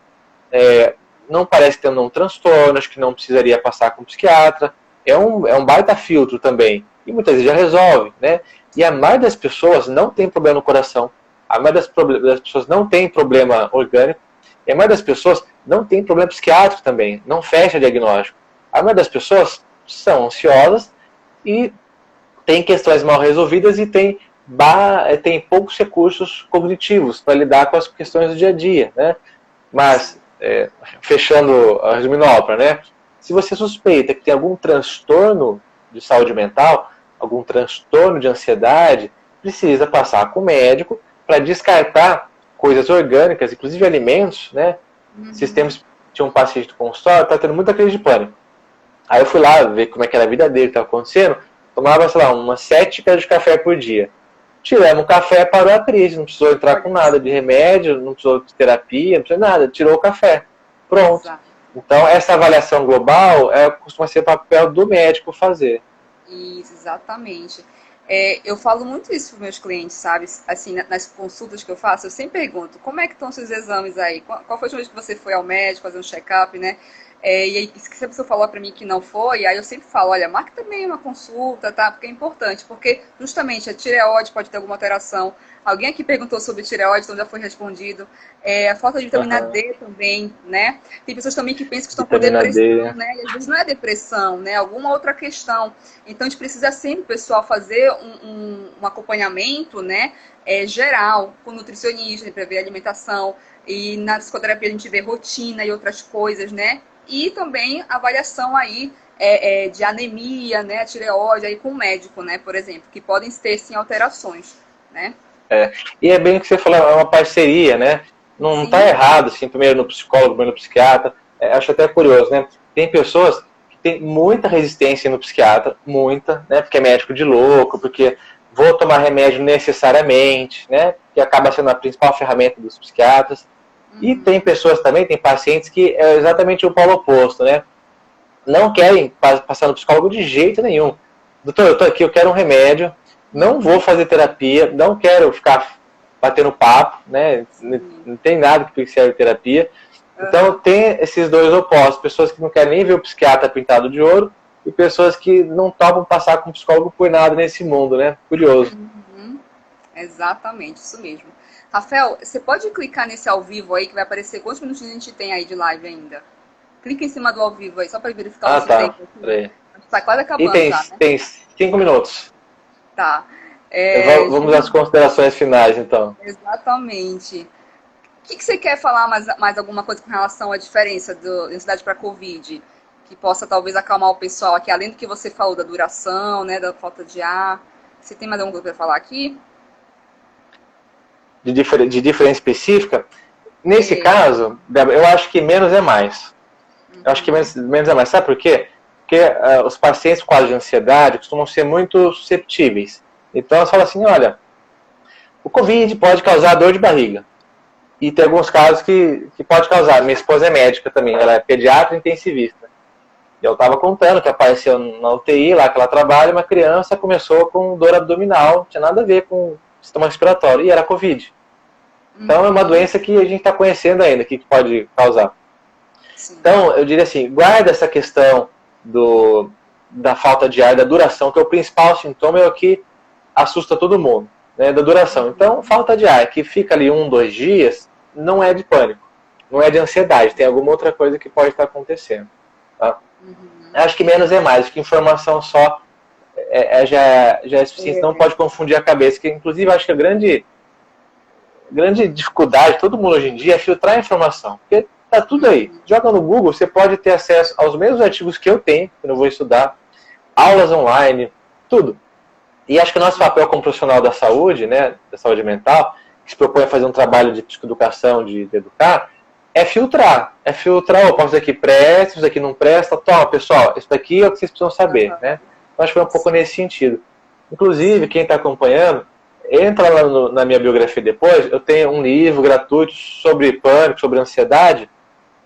[SPEAKER 1] não parece ter um transtorno, acho que não precisaria passar com um psiquiatra. É um baita filtro também. E muitas vezes já resolve, né? E a maioria das pessoas não tem problema no coração. A maioria das pessoas não tem problema orgânico. E a maioria das pessoas não tem problema psiquiátrico também. Não fecha diagnóstico. A maioria das pessoas são ansiosas e tem questões mal resolvidas e tem poucos recursos cognitivos para lidar com as questões do dia a dia, né? Mas, resumindo a ópera, né? Se você suspeita que tem algum transtorno de saúde mental, algum transtorno de ansiedade, precisa passar com o médico para descartar coisas orgânicas, inclusive alimentos, né? Tinha um paciente do consultório, está tendo muita crise de pânico. Aí eu fui lá ver como é que era a vida dele, o que estava acontecendo, tomava, sei lá, umas 7 xícaras de café por dia. Tiramos o café, parou a crise, não precisou entrar com nada de remédio, não precisou de terapia, não precisou de nada, tirou o café. Pronto. Exato. Então, essa avaliação global costuma ser o papel do médico fazer.
[SPEAKER 2] Isso, exatamente. Eu falo muito isso para os meus clientes, sabe? Assim, nas consultas que eu faço, eu sempre pergunto, como é que estão seus exames aí? Qual foi a última vez que você foi ao médico fazer um check-up, né? E aí, se a pessoa falou para mim que não foi, aí eu sempre falo, olha, marque também uma consulta, tá? Porque é importante, porque justamente a tireoide pode ter alguma alteração. Alguém aqui perguntou sobre tireoide, então já foi respondido. A falta de vitamina D também, né? Tem pessoas também que pensam que estão
[SPEAKER 1] vitamina
[SPEAKER 2] com depressão,
[SPEAKER 1] D.
[SPEAKER 2] né? E às vezes não é depressão, né? Alguma outra questão. Então a gente precisa sempre, pessoal, fazer um acompanhamento, né? Geral, com nutricionista, para ver a alimentação. E na psicoterapia a gente vê rotina e outras coisas, né? E também avaliação aí de anemia, né, tireoide, aí com o médico, né, por exemplo, que podem ter, sim, alterações, né?
[SPEAKER 1] E é bem o que você falou, é uma parceria, né? Não está errado, assim, primeiro no psicólogo, primeiro no psiquiatra. Acho até curioso, né? Tem pessoas que têm muita resistência no psiquiatra, muita, né? Porque é médico de louco, porque vou tomar remédio necessariamente, né? Que acaba sendo a principal ferramenta dos psiquiatras. E tem pessoas também, tem pacientes que é exatamente o polo oposto, né? Não querem passar no psicólogo de jeito nenhum. Doutor, eu tô aqui, eu quero um remédio, não vou fazer terapia, não quero ficar batendo papo, né? Não tem nada que serve terapia. Então tem esses dois opostos, pessoas que não querem nem ver o psiquiatra pintado de ouro e pessoas que não topam passar com o psicólogo por nada nesse mundo, né? Curioso.
[SPEAKER 2] Exatamente, isso mesmo. Rafael, você pode clicar nesse ao vivo aí, que vai aparecer quantos minutos a gente tem aí de live ainda? Clica em cima do ao vivo aí, só para verificar o nosso tempo aqui. Tá quase acabando
[SPEAKER 1] e
[SPEAKER 2] já, né?
[SPEAKER 1] Tem 5 minutos.
[SPEAKER 2] Tá.
[SPEAKER 1] Vamos às considerações finais, então.
[SPEAKER 2] Exatamente. que você quer falar mais alguma coisa com relação à diferença da ansiedade para a Covid? Que possa talvez acalmar o pessoal aqui, além do que você falou da duração, né, da falta de ar. Você tem mais alguma coisa para falar aqui?
[SPEAKER 1] De diferença específica? Nesse caso, Débora, eu acho que menos é mais. Eu acho que menos é mais. Sabe por quê? Porque os pacientes com quadro de ansiedade costumam ser muito susceptíveis. Então, elas falam assim, olha, o Covid pode causar dor de barriga. E tem alguns casos que pode causar. Minha esposa é médica também, ela é pediatra intensivista. E eu estava contando que apareceu na UTI, lá que ela trabalha, uma criança começou com dor abdominal, não tinha nada a ver com sistema respiratório, e era Covid. Então é uma doença que a gente está conhecendo ainda, que pode causar.
[SPEAKER 2] Sim.
[SPEAKER 1] Então, eu diria assim, guarda essa questão da falta de ar, da duração, que é o principal sintoma, é o que assusta todo mundo, né, da duração. Então, falta de ar, que fica ali 1, 2 dias, não é de pânico, não é de ansiedade, tem alguma outra coisa que pode estar acontecendo. Tá? Acho que menos é mais, acho que informação só já é suficiente, não pode confundir a cabeça, que inclusive acho que a grande dificuldade, todo mundo hoje em dia, é filtrar a informação, porque tá tudo aí. Joga no Google, você pode ter acesso aos mesmos artigos que eu tenho, que eu vou estudar, aulas online, tudo. E acho que o nosso papel como profissional da saúde, né, da saúde mental, que se propõe a fazer um trabalho de psicoeducação, de educar, é filtrar, opa, isso aqui presta, isso aqui não presta, toma, pessoal, isso daqui é o que vocês precisam saber, né? Então, acho que foi um pouco nesse sentido. Inclusive, quem está acompanhando, entra lá na minha biografia depois, eu tenho um livro gratuito sobre pânico, sobre ansiedade,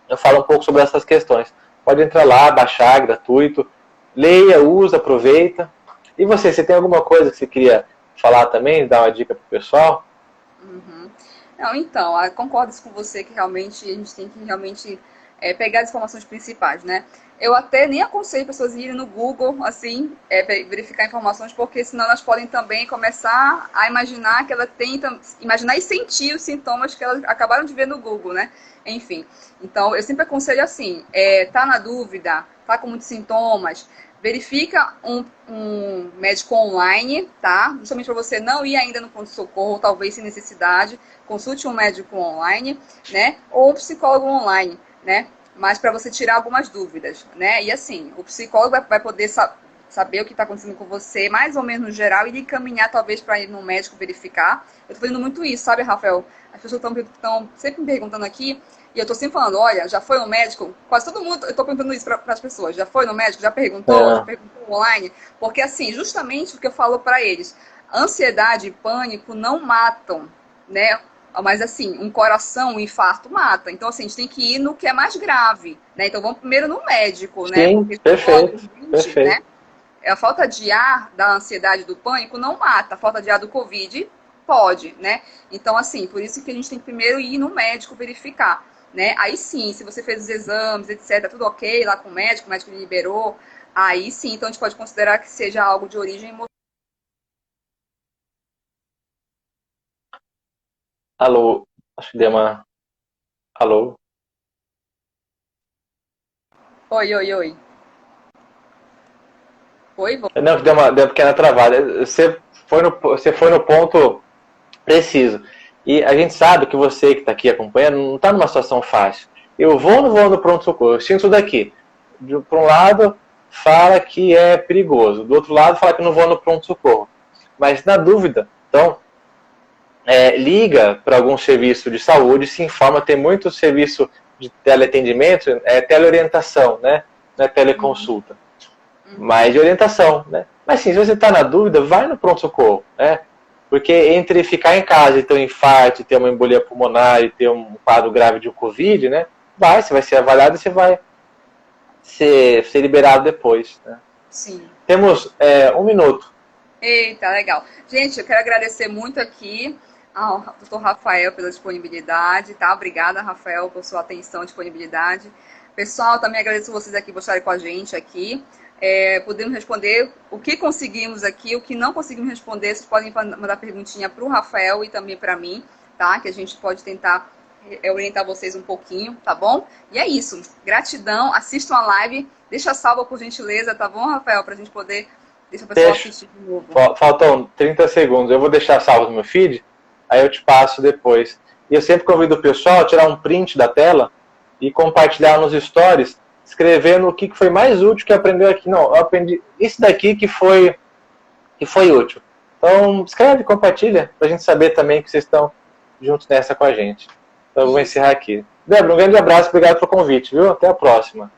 [SPEAKER 1] eu falo um pouco sobre essas questões. Pode entrar lá, baixar, gratuito, leia, usa, aproveita. E você tem alguma coisa que você queria falar também, dar uma dica para o pessoal?
[SPEAKER 2] Não, então, eu concordo com você que realmente a gente tem que pegar as informações principais, né? Eu até nem aconselho pessoas irem no Google, assim, verificar informações, porque senão elas podem também começar a imaginar que ela tenta, imaginar e sentir os sintomas que elas acabaram de ver no Google, né? Enfim, então eu sempre aconselho assim, tá na dúvida, tá com muitos sintomas, verifica um médico online, tá? Justamente para você não ir ainda no pronto-socorro, talvez sem necessidade, consulte um médico online, né? Ou um psicólogo online, né? Mas para você tirar algumas dúvidas, né? E assim, o psicólogo vai poder saber o que está acontecendo com você, mais ou menos no geral, e lhe encaminhar talvez para ir no médico verificar. Eu estou fazendo muito isso, sabe, Rafael? As pessoas estão sempre me perguntando aqui, e eu estou sempre falando, olha, já foi no médico? Quase todo mundo, eu estou perguntando isso para as pessoas, já foi no médico? Já perguntou? Já perguntou online? Porque assim, justamente o que eu falo para eles, ansiedade e pânico não matam, né? Mas assim, um coração, um infarto mata. Então assim, a gente tem que ir no que é mais grave, né? Então vamos primeiro no médico, né?
[SPEAKER 1] Sim,
[SPEAKER 2] porque
[SPEAKER 1] perfeito.
[SPEAKER 2] né? A falta de ar da ansiedade do pânico não mata. A falta de ar do Covid pode, né? Então assim, por isso que a gente tem que primeiro ir no médico verificar, né? Aí sim, se você fez os exames, etc, tudo ok lá com o médico lhe liberou, aí sim, então a gente pode considerar que seja algo de origem emocional.
[SPEAKER 1] Alô, acho que deu uma... Alô?
[SPEAKER 2] Oi. Oi,
[SPEAKER 1] Não, deu uma pequena travada. Você foi no ponto preciso. E a gente sabe que você que está aqui acompanhando não está numa situação fácil. Eu vou ou não vou no pronto-socorro? Eu sinto isso daqui. Por um lado, fala que é perigoso. Do outro lado, fala que não vou no pronto-socorro. Mas, na dúvida, então, liga para algum serviço de saúde, se informa. Tem muito serviço de teleatendimento, teleorientação, né? Não é teleconsulta. Mas de orientação, né? Mas sim, se você está na dúvida, vai no pronto-socorro, né? Porque entre ficar em casa e ter um infarto, ter uma embolia pulmonar e ter um quadro grave de Covid, né? Você vai ser avaliado e você vai ser liberado depois, né?
[SPEAKER 2] Sim.
[SPEAKER 1] Temos 1 minuto.
[SPEAKER 2] Eita, legal. Gente, eu quero agradecer muito aqui ao Dr. Rafael pela disponibilidade, tá? Obrigada, Rafael, por sua atenção e disponibilidade. Pessoal, também agradeço vocês aqui por estarem com a gente aqui. Podemos responder o que conseguimos aqui, o que não conseguimos responder. Vocês podem mandar perguntinha para o Rafael e também para mim, tá? Que a gente pode tentar orientar vocês um pouquinho, tá bom? E é isso. Gratidão. Assistam a live. Deixa salva, por gentileza, tá bom, Rafael? Para a gente poder... Deixa o pessoal assistir de novo.
[SPEAKER 1] Faltam 30 segundos. Eu vou deixar salvo no meu feed, aí eu te passo depois. E eu sempre convido o pessoal a tirar um print da tela e compartilhar nos stories, escrevendo o que foi mais útil que aprendeu aqui. Não, eu aprendi isso daqui que foi útil. Então, escreve, compartilha, pra gente saber também que vocês estão juntos nessa com a gente. Então, eu vou encerrar aqui. Débora, um grande abraço, obrigado pelo convite, viu? Até a próxima.